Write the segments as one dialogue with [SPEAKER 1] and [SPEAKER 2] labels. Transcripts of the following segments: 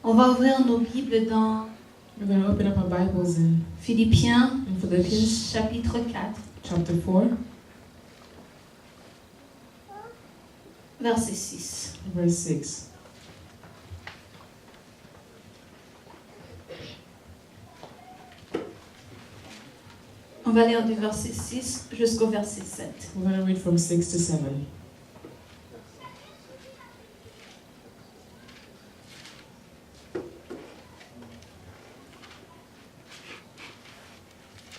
[SPEAKER 1] On va ouvrir nos Bibles dans
[SPEAKER 2] We're going to open up our Bibles in
[SPEAKER 1] Philippiens,
[SPEAKER 2] Philippians
[SPEAKER 1] chapitre 4,
[SPEAKER 2] chapter 4,
[SPEAKER 1] verset 6.
[SPEAKER 2] verse 6.
[SPEAKER 1] On va lire du verset 6 jusqu'au verset 7.
[SPEAKER 2] We're going to read from 6 to 7.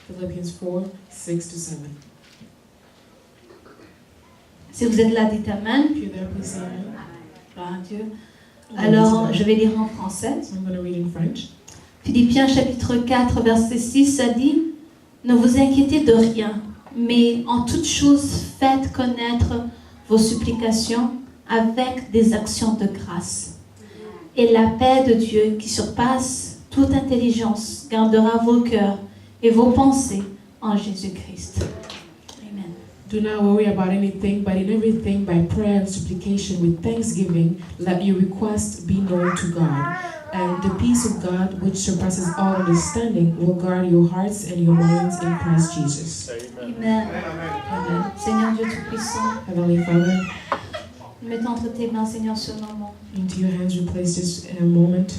[SPEAKER 2] Philippians 4, 6 to 7.
[SPEAKER 1] Si vous êtes là, dites Amen.
[SPEAKER 2] If you're there, please say amen.
[SPEAKER 1] Gloire à Dieu.
[SPEAKER 2] Glory
[SPEAKER 1] Alors,
[SPEAKER 2] to
[SPEAKER 1] je
[SPEAKER 2] God.
[SPEAKER 1] vais lire en français.
[SPEAKER 2] So I'm going to read in French.
[SPEAKER 1] Philippiens chapitre 4, verset 6, ça dit « Ne vous inquiétez de rien, mais en toute chose faites connaître vos supplications avec des actions de grâce. Et la paix de Dieu qui surpasse toute intelligence gardera vos cœurs et vos pensées en Jésus-Christ. » Amen.
[SPEAKER 2] Do not worry about anything, but in everything, by prayer and supplication with thanksgiving, let your requests be known to God. And the peace of God, which surpasses all understanding, will guard your hearts and your minds in Christ Jesus.
[SPEAKER 1] Amen.
[SPEAKER 2] Amen.
[SPEAKER 1] Seigneur Dieu Tout-Puissant,
[SPEAKER 2] Heavenly Father,
[SPEAKER 1] nous mettons entre tes mains, Seigneur, ce moment.
[SPEAKER 2] into your hands we place this moment.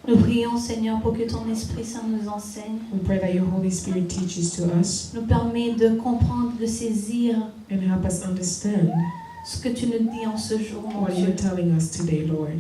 [SPEAKER 1] Nous prions, Seigneur, pour que ton Esprit Saint nous enseigne,
[SPEAKER 2] We pray that your Holy Spirit teaches to us
[SPEAKER 1] nous permet de comprendre, de saisir
[SPEAKER 2] and help us understand
[SPEAKER 1] ce que tu nous dis en ce jour, mon
[SPEAKER 2] what
[SPEAKER 1] Dieu.
[SPEAKER 2] you're telling us today, Lord.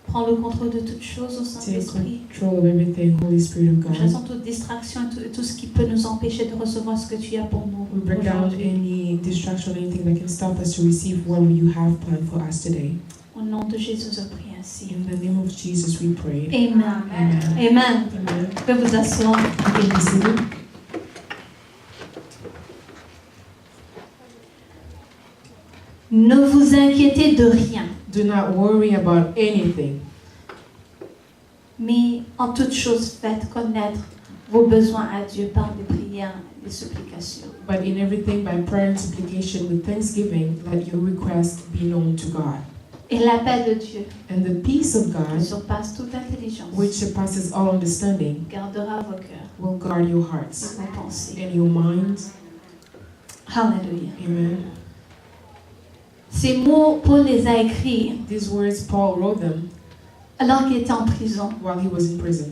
[SPEAKER 1] Prends le contrôle de toutes choses au
[SPEAKER 2] Take
[SPEAKER 1] Saint-Esprit.
[SPEAKER 2] control of everything, Holy Spirit of
[SPEAKER 1] Chassons
[SPEAKER 2] God.
[SPEAKER 1] toute distraction et tout ce qui peut nous empêcher de recevoir ce que tu as pour nous
[SPEAKER 2] We break down
[SPEAKER 1] aujourd'hui.
[SPEAKER 2] any distraction, anything that can stop us to receive what you have planned for us today.
[SPEAKER 1] Au nom de Jésus, je prie ainsi.
[SPEAKER 2] In the name of Jesus, we pray.
[SPEAKER 1] Amen.
[SPEAKER 2] Amen.
[SPEAKER 1] Amen.
[SPEAKER 2] Amen.
[SPEAKER 1] Vous pouvez vous asseoir.
[SPEAKER 2] You can be seated.
[SPEAKER 1] Ne vous inquiétez de rien,
[SPEAKER 2] Do not worry about anything,
[SPEAKER 1] mais en toute chose faites connaître vos besoins à Dieu par des prières et des supplications.
[SPEAKER 2] but in everything by prayer and supplication with thanksgiving, let your request be known to God.
[SPEAKER 1] Et la paix de Dieu,
[SPEAKER 2] And the peace of
[SPEAKER 1] qui
[SPEAKER 2] God,
[SPEAKER 1] surpasse toute intelligence,
[SPEAKER 2] which surpasses all understanding,
[SPEAKER 1] gardera vos cœurs
[SPEAKER 2] will guard your
[SPEAKER 1] et
[SPEAKER 2] hearts
[SPEAKER 1] vos pensées.
[SPEAKER 2] and your minds.
[SPEAKER 1] Alléluia.
[SPEAKER 2] Amen.
[SPEAKER 1] Ces mots, Paul les a écrits
[SPEAKER 2] These words, Paul wrote them
[SPEAKER 1] alors qu'il était en prison.
[SPEAKER 2] while he was in prison.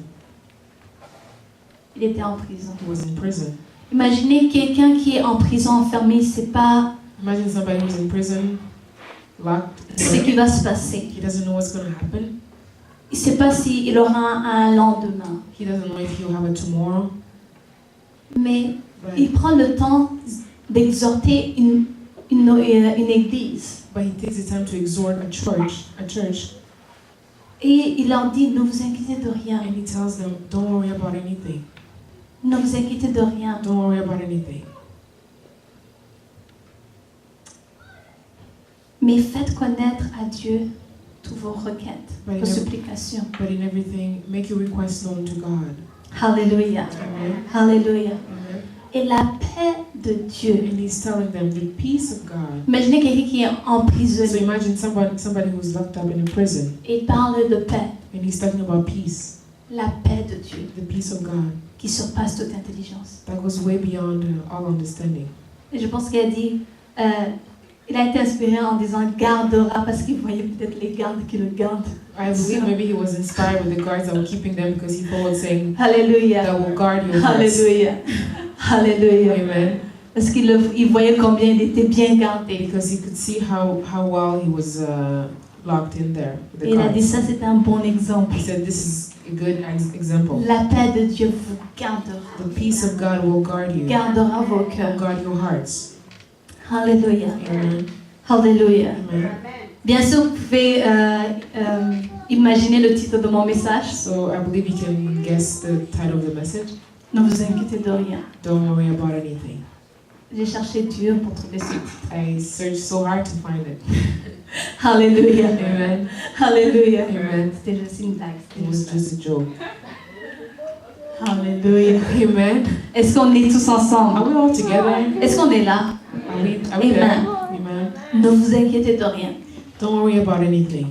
[SPEAKER 1] Il était en prison.
[SPEAKER 2] He was in prison.
[SPEAKER 1] Imaginez quelqu'un qui est en prison enfermé, il ne sait pas
[SPEAKER 2] Imagine somebody who's in prison, locked.
[SPEAKER 1] ce qui va se passer.
[SPEAKER 2] He doesn't know what's going to happen.
[SPEAKER 1] Il ne sait pas s'il aura un lendemain.
[SPEAKER 2] He doesn't know if he'll have a tomorrow.
[SPEAKER 1] Mais
[SPEAKER 2] But,
[SPEAKER 1] il prend le temps d'exhorter une église.
[SPEAKER 2] but he takes the time to exhort a church,
[SPEAKER 1] Et il leur dit, ne vous inquiétez de rien.
[SPEAKER 2] and he tells them, don't worry about anything.
[SPEAKER 1] Ne vous inquiétez de rien.
[SPEAKER 2] Don't worry about anything.
[SPEAKER 1] Mais faites connaître à Dieu toutes vos requêtes,
[SPEAKER 2] But
[SPEAKER 1] vos
[SPEAKER 2] in,
[SPEAKER 1] supplications.
[SPEAKER 2] but in everything, make your requests known to God.
[SPEAKER 1] Alléluia.
[SPEAKER 2] Amen.
[SPEAKER 1] Alléluia.
[SPEAKER 2] Amen.
[SPEAKER 1] Et la paix de Dieu.
[SPEAKER 2] And he's telling them the peace of God.
[SPEAKER 1] Imaginez quelqu'un qui est
[SPEAKER 2] So
[SPEAKER 1] emprisonné
[SPEAKER 2] imagine somebody who's locked up in a prison,
[SPEAKER 1] et parle de paix.
[SPEAKER 2] and he's talking about peace,
[SPEAKER 1] La paix de Dieu
[SPEAKER 2] the peace of God
[SPEAKER 1] qui surpasse toute intelligence.
[SPEAKER 2] that goes way beyond all understanding.
[SPEAKER 1] Et je pense qu'il a dit, il a été inspiré en disant gardera parce qu'il voyait peut-être les gardes qui le gardent.
[SPEAKER 2] I believe maybe he was inspired with the guards that were keeping them because he thought saying
[SPEAKER 1] Alléluia.
[SPEAKER 2] that will guard your hearts.
[SPEAKER 1] Alléluia. Alléluia.
[SPEAKER 2] Amen.
[SPEAKER 1] Parce il voyait combien il était bien gardé.
[SPEAKER 2] Because he could see how well he was locked in there. With
[SPEAKER 1] Et
[SPEAKER 2] the
[SPEAKER 1] il a dit
[SPEAKER 2] guards.
[SPEAKER 1] ça, c'est un bon exemple.
[SPEAKER 2] He said this is a good example.
[SPEAKER 1] La paix de Dieu vous gardera.
[SPEAKER 2] The peace of God will guard you,
[SPEAKER 1] Gardera vos
[SPEAKER 2] will
[SPEAKER 1] cœurs.
[SPEAKER 2] guard your hearts.
[SPEAKER 1] Alléluia.
[SPEAKER 2] Amen.
[SPEAKER 1] Alléluia.
[SPEAKER 2] Amen.
[SPEAKER 1] Bien sûr, vous pouvez imaginer le titre de mon message.
[SPEAKER 2] So I believe you can guess the title of the message.
[SPEAKER 1] Ne vous inquiétez de rien.
[SPEAKER 2] Don't worry about anything.
[SPEAKER 1] J'ai cherché Dieu pour trouver ce titre.
[SPEAKER 2] I searched so hard to find it.
[SPEAKER 1] Alléluia.
[SPEAKER 2] Amen.
[SPEAKER 1] Alléluia.
[SPEAKER 2] Amen.
[SPEAKER 1] C'était juste une blague.
[SPEAKER 2] It was just a joke.
[SPEAKER 1] Alléluia.
[SPEAKER 2] Amen.
[SPEAKER 1] Est-ce qu'on est tous
[SPEAKER 2] Are
[SPEAKER 1] ensemble?
[SPEAKER 2] we all together?
[SPEAKER 1] Est-ce qu'on est là?
[SPEAKER 2] Are we there?
[SPEAKER 1] Amen.
[SPEAKER 2] Amen.
[SPEAKER 1] Ne vous inquiétez de rien.
[SPEAKER 2] Don't worry about anything.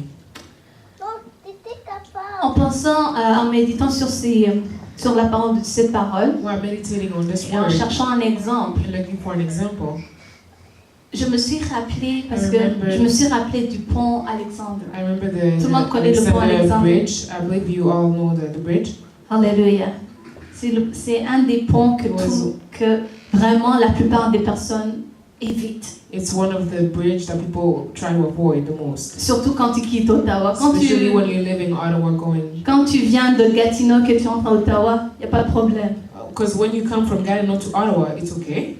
[SPEAKER 1] en pensant, en méditant sur la parole de cette parole,
[SPEAKER 2] while meditating on this
[SPEAKER 1] et en
[SPEAKER 2] word
[SPEAKER 1] cherchant un exemple,
[SPEAKER 2] and looking for an example,
[SPEAKER 1] je me suis rappelé, parce que
[SPEAKER 2] remember-
[SPEAKER 1] je me suis rappelé du pont Alexandre.
[SPEAKER 2] I remember the
[SPEAKER 1] Tout le monde connaît le pont Alexandre.
[SPEAKER 2] Bridge. I believe you all know the bridge.
[SPEAKER 1] Alléluia. C'est un des ponts que vraiment la plupart des personnes évitent.
[SPEAKER 2] It's one of the bridge that people try to avoid the most.
[SPEAKER 1] Surtout quand tu quittes Ottawa.
[SPEAKER 2] Especially when you're living Ottawa going.
[SPEAKER 1] Quand tu viens de Gatineau que tu entres à Ottawa, il n'y a pas de problème.
[SPEAKER 2] Because when you come from Gatineau to Ottawa, it's okay.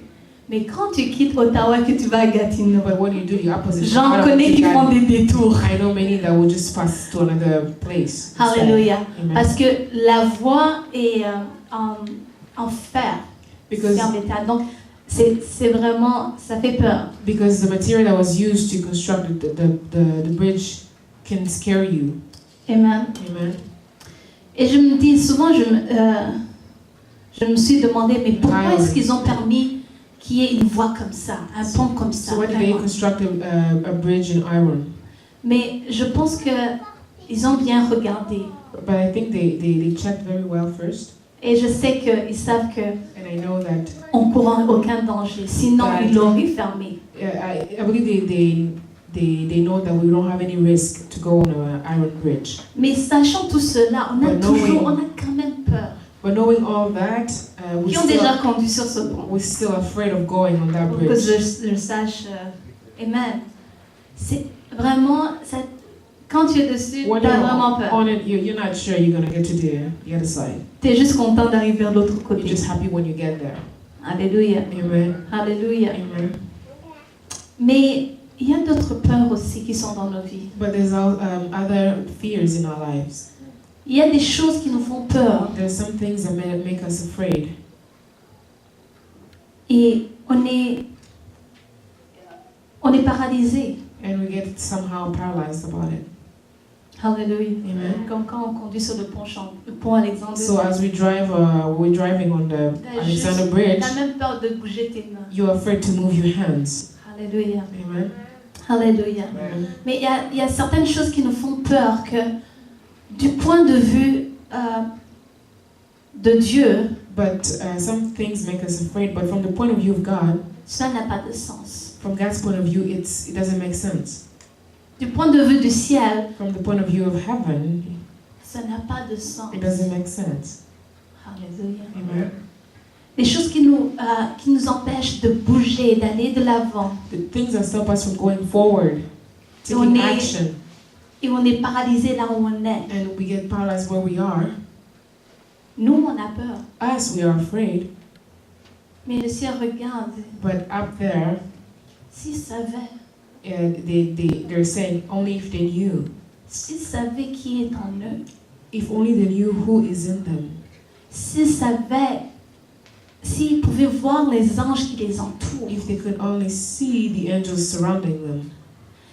[SPEAKER 1] Mais quand tu quittes Ottawa que tu vas à Gatineau,
[SPEAKER 2] But when you do the opposite, from
[SPEAKER 1] j'en
[SPEAKER 2] Ottawa
[SPEAKER 1] connais
[SPEAKER 2] to
[SPEAKER 1] qui font
[SPEAKER 2] Gatineau,
[SPEAKER 1] des détours.
[SPEAKER 2] I know many that will just pass to another place. instead.
[SPEAKER 1] Alléluia.
[SPEAKER 2] Amen.
[SPEAKER 1] Parce que la voie est en fer.
[SPEAKER 2] Because
[SPEAKER 1] C'est en métal. Donc, c'est vraiment, ça fait peur.
[SPEAKER 2] because the material that was used to construct the bridge can scare you.
[SPEAKER 1] Amen.
[SPEAKER 2] Amen.
[SPEAKER 1] Et je me dis, souvent, je me suis demandé, mais pourquoi est-ce qu'ils ont permis qu'il y ait une voie comme ça, un pont comme ça?
[SPEAKER 2] So why did they
[SPEAKER 1] vraiment?
[SPEAKER 2] construct a bridge in iron?
[SPEAKER 1] Mais je pense qu'ils ont bien regardé.
[SPEAKER 2] But I think they checked very well first.
[SPEAKER 1] Et je sais qu'ils savent
[SPEAKER 2] And I know that
[SPEAKER 1] qu'on ne court aucun danger. Sinon, ils l'auraient fermé.
[SPEAKER 2] I believe they know that we don't have any risk to go on an iron bridge.
[SPEAKER 1] Mais sachant tout cela, on a quand même peur.
[SPEAKER 2] But knowing all that,
[SPEAKER 1] Qui ont déjà conduit sur ce pont?
[SPEAKER 2] we're still afraid of going on that
[SPEAKER 1] Pour que
[SPEAKER 2] bridge.
[SPEAKER 1] je sache. Amen. C'est vraiment, quand tu es dessus, tu
[SPEAKER 2] When
[SPEAKER 1] as
[SPEAKER 2] you're
[SPEAKER 1] vraiment peur.
[SPEAKER 2] on it, you're not sure you're gonna get to the other side.
[SPEAKER 1] Tu es juste content d'arriver de l'autre
[SPEAKER 2] You're
[SPEAKER 1] côté.
[SPEAKER 2] just happy when you get there.
[SPEAKER 1] Alléluia.
[SPEAKER 2] Amen.
[SPEAKER 1] Alléluia.
[SPEAKER 2] Amen.
[SPEAKER 1] Mais il y a d'autres peurs aussi qui sont dans nos vies.
[SPEAKER 2] But there's other fears in our lives.
[SPEAKER 1] Il y a des choses qui nous font peur.
[SPEAKER 2] There's some things that make us afraid.
[SPEAKER 1] Et on est paralysé.
[SPEAKER 2] And we get somehow paralyzed about it.
[SPEAKER 1] Alléluia.
[SPEAKER 2] Amen.
[SPEAKER 1] Comme quand on conduit sur le pont Alexandre.
[SPEAKER 2] So as we drive, we're driving on the Alexander Bridge,
[SPEAKER 1] Tu as même peur de bouger tes mains.
[SPEAKER 2] you're afraid to move your hands.
[SPEAKER 1] Alléluia.
[SPEAKER 2] Amen.
[SPEAKER 1] Alléluia.
[SPEAKER 2] Amen.
[SPEAKER 1] Mais il y a certaines choses qui nous font peur que, du point de vue de Dieu,
[SPEAKER 2] But some things make us afraid. But from the point of view of God,
[SPEAKER 1] ça n'a pas de sens.
[SPEAKER 2] from God's point of view, it doesn't make sense.
[SPEAKER 1] Du point de vue du ciel,
[SPEAKER 2] From the point of view of heaven,
[SPEAKER 1] ça n'a pas de sens.
[SPEAKER 2] it doesn't make sense.
[SPEAKER 1] Alléluia.
[SPEAKER 2] Amen.
[SPEAKER 1] Les choses qui nous empêchent de bouger, d'aller de l'avant.
[SPEAKER 2] The things that stop us from going forward,
[SPEAKER 1] On
[SPEAKER 2] taking
[SPEAKER 1] est-
[SPEAKER 2] action,
[SPEAKER 1] Et on est paralysé là où on est.
[SPEAKER 2] and we get paralyzed where we are.
[SPEAKER 1] Nous, on a peur.
[SPEAKER 2] Us, we are afraid.
[SPEAKER 1] Mais le ciel regarde.
[SPEAKER 2] But up there,
[SPEAKER 1] S'ils savaient,
[SPEAKER 2] they're saying only if they knew.
[SPEAKER 1] s'ils savaient qui est en eux,
[SPEAKER 2] If only they knew who is in them.
[SPEAKER 1] s'ils savaient, s'ils pouvaient voir les anges qui les entourent,
[SPEAKER 2] If they could only see the angels surrounding them.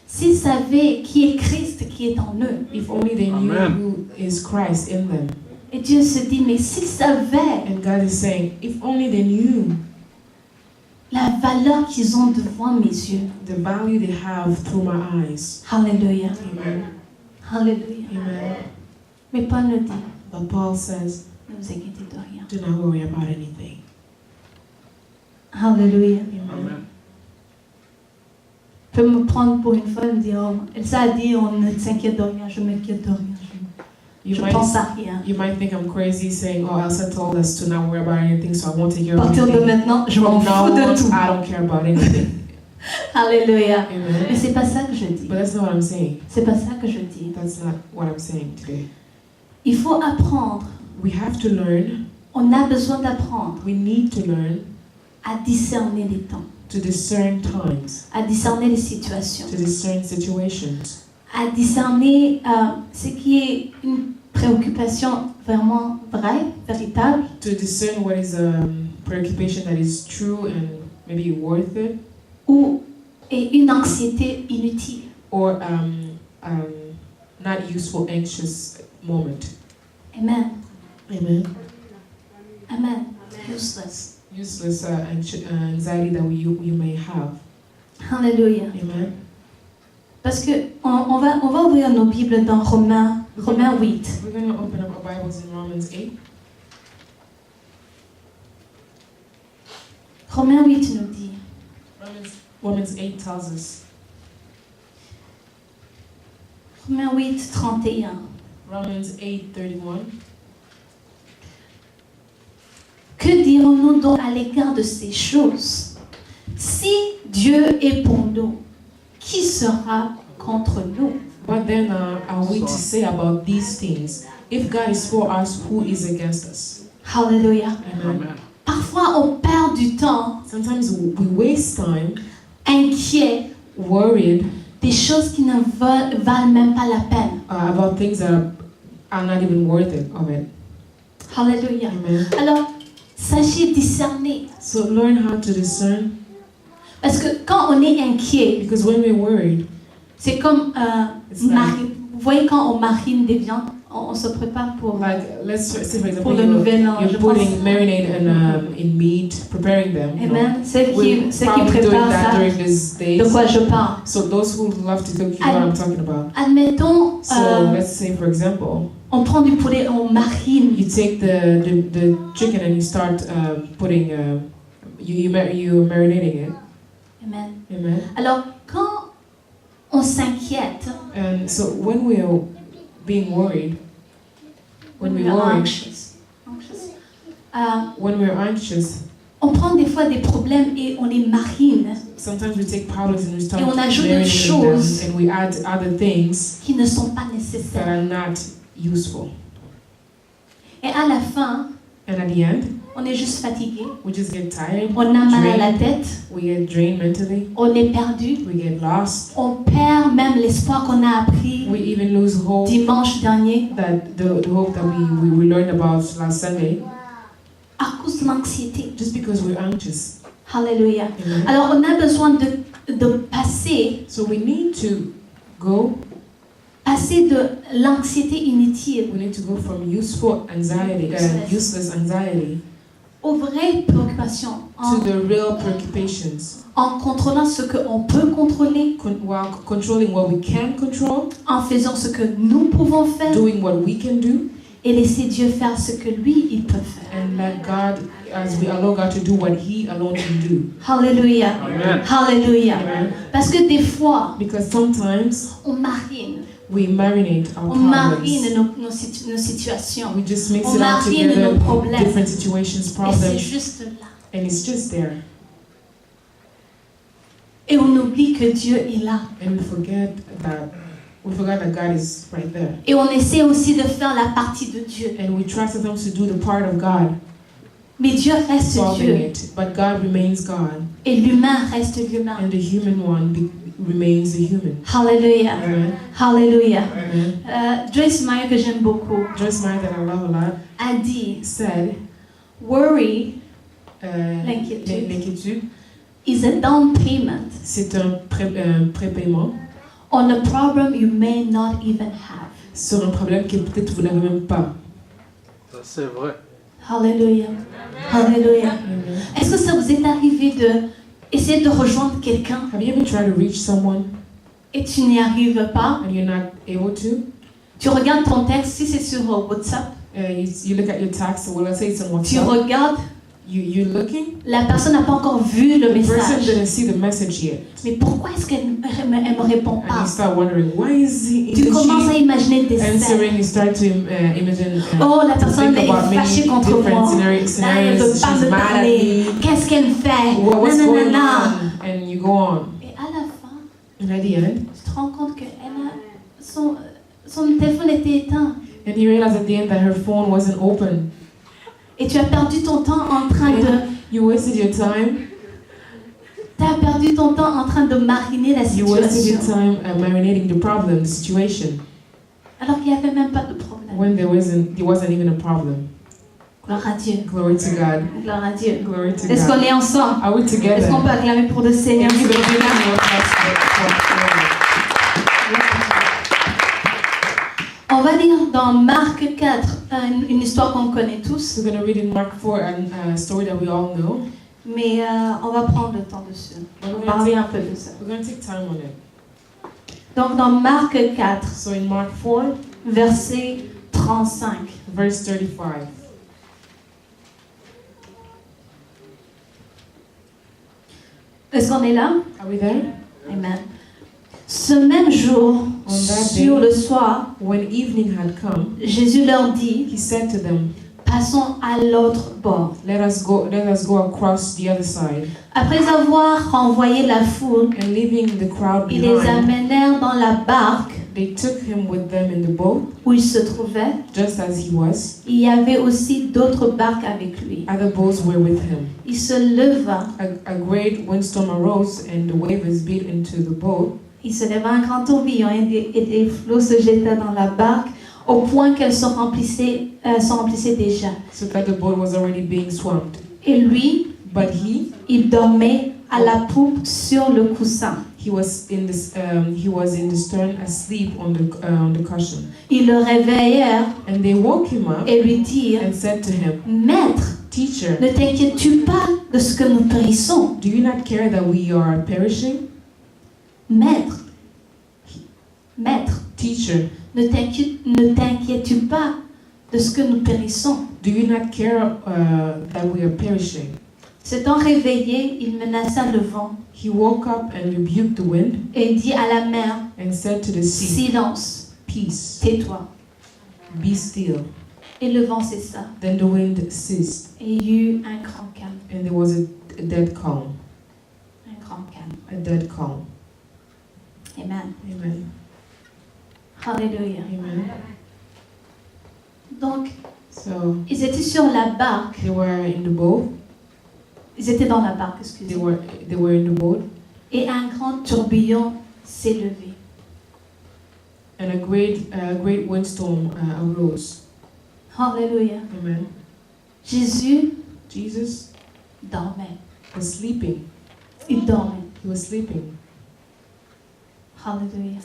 [SPEAKER 1] s'ils savaient qui est Christ qui est en eux.
[SPEAKER 2] If only they knew
[SPEAKER 3] Amen.
[SPEAKER 2] who is Christ in them.
[SPEAKER 1] Et Dieu se dit, mais s'ils savaient
[SPEAKER 2] And God is saying, if only they knew
[SPEAKER 1] la valeur qu'ils ont devant mes yeux.
[SPEAKER 2] the value they have through my eyes.
[SPEAKER 1] Alléluia.
[SPEAKER 2] Amen.
[SPEAKER 1] Alléluia.
[SPEAKER 2] Amen.
[SPEAKER 1] Mais Paul nous dit,
[SPEAKER 2] But Paul says,
[SPEAKER 1] ne vous inquiétez de rien.
[SPEAKER 2] do not worry about anything.
[SPEAKER 1] Alléluia.
[SPEAKER 2] Amen.
[SPEAKER 1] Peut me prendre pour une folle et me dire, oh, Elsa a dit, on ne s'inquiète de rien, je m'inquiète de rien.
[SPEAKER 2] You
[SPEAKER 1] Je
[SPEAKER 2] might,
[SPEAKER 1] pense à rien.
[SPEAKER 2] you might think I'm crazy saying, oh, Elsa told us to not worry about anything, so I won't take care
[SPEAKER 1] À
[SPEAKER 2] of
[SPEAKER 1] partir de
[SPEAKER 2] anything.
[SPEAKER 1] maintenant, je m'en
[SPEAKER 2] From now
[SPEAKER 1] fous de
[SPEAKER 2] on,
[SPEAKER 1] tout.
[SPEAKER 2] I don't care about anything.
[SPEAKER 1] Alléluia. Mais
[SPEAKER 2] Amen.
[SPEAKER 1] c'est pas ça que je dis.
[SPEAKER 2] But that's not what I'm saying.
[SPEAKER 1] C'est pas ça que je dis.
[SPEAKER 2] That's not what I'm saying today.
[SPEAKER 1] Il faut apprendre.
[SPEAKER 2] We have to learn,
[SPEAKER 1] On a besoin d'apprendre
[SPEAKER 2] we need to learn
[SPEAKER 1] à discerner les temps,
[SPEAKER 2] to discern times,
[SPEAKER 1] à discerner les situations,
[SPEAKER 2] to discern situations,
[SPEAKER 1] à discerner ce qui est une préoccupation vraiment vraie, véritable,
[SPEAKER 2] to discern what is a preoccupation that is true and maybe worth it,
[SPEAKER 1] ou et une anxiété inutile.
[SPEAKER 2] or not useful, anxious moment.
[SPEAKER 1] Amen.
[SPEAKER 2] Amen.
[SPEAKER 1] Amen. Useless.
[SPEAKER 2] Useless anxiety that you may have.
[SPEAKER 1] Alléluia.
[SPEAKER 2] Amen.
[SPEAKER 1] Parce que on va ouvrir nos Bibles dans Romains Romains 8.
[SPEAKER 2] We're going to open up our Bibles in Romans 8.
[SPEAKER 1] Romains 8 nous dit,
[SPEAKER 2] Romans 8 tells us.
[SPEAKER 1] Romains 8, 31.
[SPEAKER 2] Romans 8:31.
[SPEAKER 1] Que dirons-nous donc à l'égard de ces choses? Si Dieu est pour nous, qui sera contre nous?
[SPEAKER 2] What then are we to say about these things? If God is for us, who is against us?
[SPEAKER 1] Hallelujah.
[SPEAKER 2] Amen.
[SPEAKER 1] Parfois, on perd du temps
[SPEAKER 2] Sometimes we waste time
[SPEAKER 1] inquiet
[SPEAKER 2] worried
[SPEAKER 1] des choses qui ne valent même pas la peine.
[SPEAKER 2] about things that are not even worth it of it.
[SPEAKER 1] Hallelujah.
[SPEAKER 2] Amen.
[SPEAKER 1] Alors, sachez discerner.
[SPEAKER 2] So learn how to discern,
[SPEAKER 1] Parce que quand on est inquiet,
[SPEAKER 2] because when we're worried,
[SPEAKER 1] c'est comme
[SPEAKER 2] It's like-
[SPEAKER 1] vous voyez quand on marine des viandes, on se prépare pour
[SPEAKER 2] let's say for
[SPEAKER 1] pour
[SPEAKER 2] example,
[SPEAKER 1] le nouvel an. Je
[SPEAKER 2] you're
[SPEAKER 1] pense.
[SPEAKER 2] putting marinade in meat, preparing them. You know.
[SPEAKER 1] Amen. Ceux
[SPEAKER 2] We're
[SPEAKER 1] qui
[SPEAKER 2] probably doing
[SPEAKER 1] préparent
[SPEAKER 2] that
[SPEAKER 1] ça,
[SPEAKER 2] during these days.
[SPEAKER 1] de quoi je parle.
[SPEAKER 2] So those who love to cook, you know what I'm talking about.
[SPEAKER 1] Admettons,
[SPEAKER 2] So let's say, for example,
[SPEAKER 1] on prend du poulet, on marine.
[SPEAKER 2] you take the chicken and you start putting you're marinating it.
[SPEAKER 1] Amen.
[SPEAKER 2] Amen.
[SPEAKER 1] Alors, quand on s'inquiète,
[SPEAKER 2] And so when we are being worried, when we
[SPEAKER 1] we are
[SPEAKER 2] worry,
[SPEAKER 1] anxious.
[SPEAKER 2] when we're anxious,
[SPEAKER 1] On prend des fois des problèmes et on les marine
[SPEAKER 2] sometimes we take problems and we start
[SPEAKER 1] Et on ajoute
[SPEAKER 2] marinating
[SPEAKER 1] d'autres choses.
[SPEAKER 2] them, and we add other things
[SPEAKER 1] qui ne sont pas
[SPEAKER 2] that
[SPEAKER 1] nécessaires.
[SPEAKER 2] are not useful.
[SPEAKER 1] Et à la fin,
[SPEAKER 2] And at the end,
[SPEAKER 1] on est juste fatigué,
[SPEAKER 2] we just get tired,
[SPEAKER 1] on a mal à la
[SPEAKER 2] drained,
[SPEAKER 1] tête,
[SPEAKER 2] we get drained mentally,
[SPEAKER 1] on est perdu,
[SPEAKER 2] we get lost,
[SPEAKER 1] on perd même l'espoir qu'on a appris
[SPEAKER 2] we even lose hope
[SPEAKER 1] dimanche dernier
[SPEAKER 2] that the hope that we learned about last Sunday
[SPEAKER 1] à cause de l'anxiété.
[SPEAKER 2] just because we're anxious.
[SPEAKER 1] Alléluia.
[SPEAKER 2] Amen.
[SPEAKER 1] Alors on a besoin de passer
[SPEAKER 2] So we need to
[SPEAKER 1] de l'anxiété inutile
[SPEAKER 2] we need to go from useful anxiety, useless anxiety,
[SPEAKER 1] aux vraies préoccupations
[SPEAKER 2] to the real preoccupations,
[SPEAKER 1] en contrôlant ce qu'on peut contrôler,
[SPEAKER 2] while controlling what we can control,
[SPEAKER 1] en faisant ce que nous pouvons faire
[SPEAKER 2] doing what we can do,
[SPEAKER 1] et laisser Dieu faire ce que lui, il peut faire.
[SPEAKER 2] and let God, as we allow God to do what He alone can do.
[SPEAKER 1] Alléluia.
[SPEAKER 3] Amen.
[SPEAKER 1] Alléluia.
[SPEAKER 2] Amen.
[SPEAKER 1] Parce que des fois,
[SPEAKER 2] Because sometimes
[SPEAKER 1] on marine.
[SPEAKER 2] we marinate our
[SPEAKER 1] On marine
[SPEAKER 2] problems.
[SPEAKER 1] nos situations.
[SPEAKER 2] We just mix
[SPEAKER 1] On
[SPEAKER 2] it all
[SPEAKER 1] marine
[SPEAKER 2] together,
[SPEAKER 1] nos problèmes.
[SPEAKER 2] different situations,
[SPEAKER 1] Et c'est
[SPEAKER 2] problems,
[SPEAKER 1] juste là.
[SPEAKER 2] and it's just there.
[SPEAKER 1] Et on oublie que Dieu est là.
[SPEAKER 2] And we forget that God is right there.
[SPEAKER 1] Et on essaie aussi de faire la partie de Dieu.
[SPEAKER 2] And we try sometimes to do the part of God,
[SPEAKER 1] Mais Dieu reste
[SPEAKER 2] solving
[SPEAKER 1] Dieu.
[SPEAKER 2] it. But God remains God,
[SPEAKER 1] Et l'humain reste l'humain.
[SPEAKER 2] and the human one remains the human.
[SPEAKER 1] Alléluia.
[SPEAKER 2] Amen.
[SPEAKER 1] Alléluia.
[SPEAKER 2] Amen.
[SPEAKER 1] Joyce Meyer, que j'aime beaucoup,
[SPEAKER 2] Joyce Meyer, that I love a lot,
[SPEAKER 1] a dit
[SPEAKER 2] said,
[SPEAKER 1] Worry
[SPEAKER 2] l'inquiétude,
[SPEAKER 1] is a down payment
[SPEAKER 2] c'est un prépaiement
[SPEAKER 1] on a problem you may not even have.
[SPEAKER 2] sur un problème que peut-être vous n'avez même pas.
[SPEAKER 3] Ça, c'est vrai.
[SPEAKER 1] Alléluia. Alléluia.
[SPEAKER 2] Amen.
[SPEAKER 1] Est-ce que ça vous est arrivé de essayer de rejoindre quelqu'un
[SPEAKER 2] Have you ever tried to reach someone
[SPEAKER 1] et tu n'y arrives pas?
[SPEAKER 2] and you're not able to?
[SPEAKER 1] Tu regardes ton texte, si c'est sur WhatsApp,
[SPEAKER 2] You look at your text, well, let's say it's on
[SPEAKER 1] tu
[SPEAKER 2] WhatsApp.
[SPEAKER 1] regardes,
[SPEAKER 2] You're looking.
[SPEAKER 1] la personne n'a pas encore vu le
[SPEAKER 2] The person
[SPEAKER 1] message.
[SPEAKER 2] didn't see the message yet.
[SPEAKER 1] Mais pourquoi est-ce qu'elle ne me répond
[SPEAKER 2] And
[SPEAKER 1] pas?
[SPEAKER 2] you start wondering, why is
[SPEAKER 1] Tu commences à
[SPEAKER 2] she
[SPEAKER 1] imaginer des scènes.
[SPEAKER 2] answering? You start to imagine.
[SPEAKER 1] Oh, la personne
[SPEAKER 2] think
[SPEAKER 1] est
[SPEAKER 2] about many
[SPEAKER 1] fâchée contre moi.
[SPEAKER 2] different
[SPEAKER 1] Là, elle ne
[SPEAKER 2] scenarios.
[SPEAKER 1] veut
[SPEAKER 2] She's
[SPEAKER 1] pas me
[SPEAKER 2] mad at
[SPEAKER 1] parler.
[SPEAKER 2] me.
[SPEAKER 1] Qu'est-ce qu'elle fait?
[SPEAKER 2] What's going
[SPEAKER 1] Nanana.
[SPEAKER 2] on? And you go on.
[SPEAKER 1] Et à la fin,
[SPEAKER 2] And at the end,
[SPEAKER 1] tu te rends compte que son téléphone était éteint.
[SPEAKER 2] and you realize at the end that her phone wasn't open.
[SPEAKER 1] Et tu as perdu ton temps en train de...
[SPEAKER 2] You wasted your time.
[SPEAKER 1] Tu as perdu ton temps en train de mariner la
[SPEAKER 2] You wasted your
[SPEAKER 1] situation.
[SPEAKER 2] time marinating the problem, the situation,
[SPEAKER 1] Alors qu'il n'y avait même pas de problème.
[SPEAKER 2] when there wasn't even a problem.
[SPEAKER 1] Gloire à Dieu.
[SPEAKER 2] Glory to God.
[SPEAKER 1] Gloire à Dieu.
[SPEAKER 2] Glory to
[SPEAKER 1] Est-ce qu'on
[SPEAKER 2] God.
[SPEAKER 1] est ensemble?
[SPEAKER 2] Are we together?
[SPEAKER 1] Est-ce qu'on peut acclamer pour le Seigneur?
[SPEAKER 2] Can you give a big hand for-
[SPEAKER 1] On va lire dans Marc 4, une histoire qu'on connaît tous,
[SPEAKER 2] We're going to read in Mark 4 a story that we all know.
[SPEAKER 1] mais on va prendre le temps dessus. On va parler un peu de ça.
[SPEAKER 2] We're going to take time on it.
[SPEAKER 1] Donc dans Marc 4,
[SPEAKER 2] So in Mark 4,
[SPEAKER 1] verset 35.
[SPEAKER 2] verse 35.
[SPEAKER 1] Est-ce qu'on est là?
[SPEAKER 2] Are we there?
[SPEAKER 1] Amen. Ce même jour,
[SPEAKER 2] On that
[SPEAKER 1] sur
[SPEAKER 2] day,
[SPEAKER 1] le soir,
[SPEAKER 2] when evening had come,
[SPEAKER 1] Jésus leur dit,
[SPEAKER 2] he said to them,
[SPEAKER 1] passons à l'autre bord.
[SPEAKER 2] let us go across the other side.
[SPEAKER 1] Après avoir renvoyé la foule,
[SPEAKER 2] And leaving the crowd
[SPEAKER 1] ils les
[SPEAKER 2] behind,
[SPEAKER 1] amenèrent dans la barque
[SPEAKER 2] they took him with them in the boat,
[SPEAKER 1] où il se trouvait.
[SPEAKER 2] just as he was.
[SPEAKER 1] Il y avait aussi d'autres barques avec lui.
[SPEAKER 2] Other boats were with him.
[SPEAKER 1] Il se leva,
[SPEAKER 2] A great windstorm arose, and the waves beat into the boat.
[SPEAKER 1] il se leva un grand tourbillon et des flots se jetaient dans la barque au point qu'elle se remplissait déjà.
[SPEAKER 2] So that the boat was already being swamped.
[SPEAKER 1] Et lui,
[SPEAKER 2] But he
[SPEAKER 1] il dormait à la poupe sur le coussin.
[SPEAKER 2] was in the stern asleep on the cushion.
[SPEAKER 1] Ils le réveillèrent
[SPEAKER 2] And they woke him up
[SPEAKER 1] et lui dirent,
[SPEAKER 2] and said to him,
[SPEAKER 1] Maître,
[SPEAKER 2] Teacher,
[SPEAKER 1] ne t'inquiètes-tu pas de ce que nous périssons?
[SPEAKER 2] do you not care that we are perishing?
[SPEAKER 1] Maître,
[SPEAKER 2] Teacher,
[SPEAKER 1] ne t'inquiètes-tu pas de ce que nous périssons?
[SPEAKER 2] do you not care that we are perishing?
[SPEAKER 1] S'étant réveillé, il menaça le vent
[SPEAKER 2] He woke up and rebuked the wind
[SPEAKER 1] et dit à la mer,
[SPEAKER 2] and said to the sea,
[SPEAKER 1] silence,
[SPEAKER 2] Peace,
[SPEAKER 1] tais-toi.
[SPEAKER 2] be still.
[SPEAKER 1] Et le vent cessa,
[SPEAKER 2] Then the wind ceased,
[SPEAKER 1] et il y eut un grand calme,
[SPEAKER 2] and there was a dead calm.
[SPEAKER 1] un grand calme.
[SPEAKER 2] A dead calm.
[SPEAKER 1] Amen.
[SPEAKER 2] Amen.
[SPEAKER 1] Alléluia.
[SPEAKER 2] Amen.
[SPEAKER 1] Donc,
[SPEAKER 2] So
[SPEAKER 1] ils étaient sur la barque,
[SPEAKER 2] they were in the boat.
[SPEAKER 1] ils étaient dans la barque,
[SPEAKER 2] They
[SPEAKER 1] excusez-moi,
[SPEAKER 2] were in the boat,
[SPEAKER 1] et un grand tourbillon s'est levé.
[SPEAKER 2] and a great windstorm arose.
[SPEAKER 1] Alléluia.
[SPEAKER 2] Amen.
[SPEAKER 1] Jésus
[SPEAKER 2] Jesus
[SPEAKER 1] dormait.
[SPEAKER 2] was sleeping.
[SPEAKER 1] Il dormait.
[SPEAKER 2] He was sleeping.
[SPEAKER 1] Alléluia.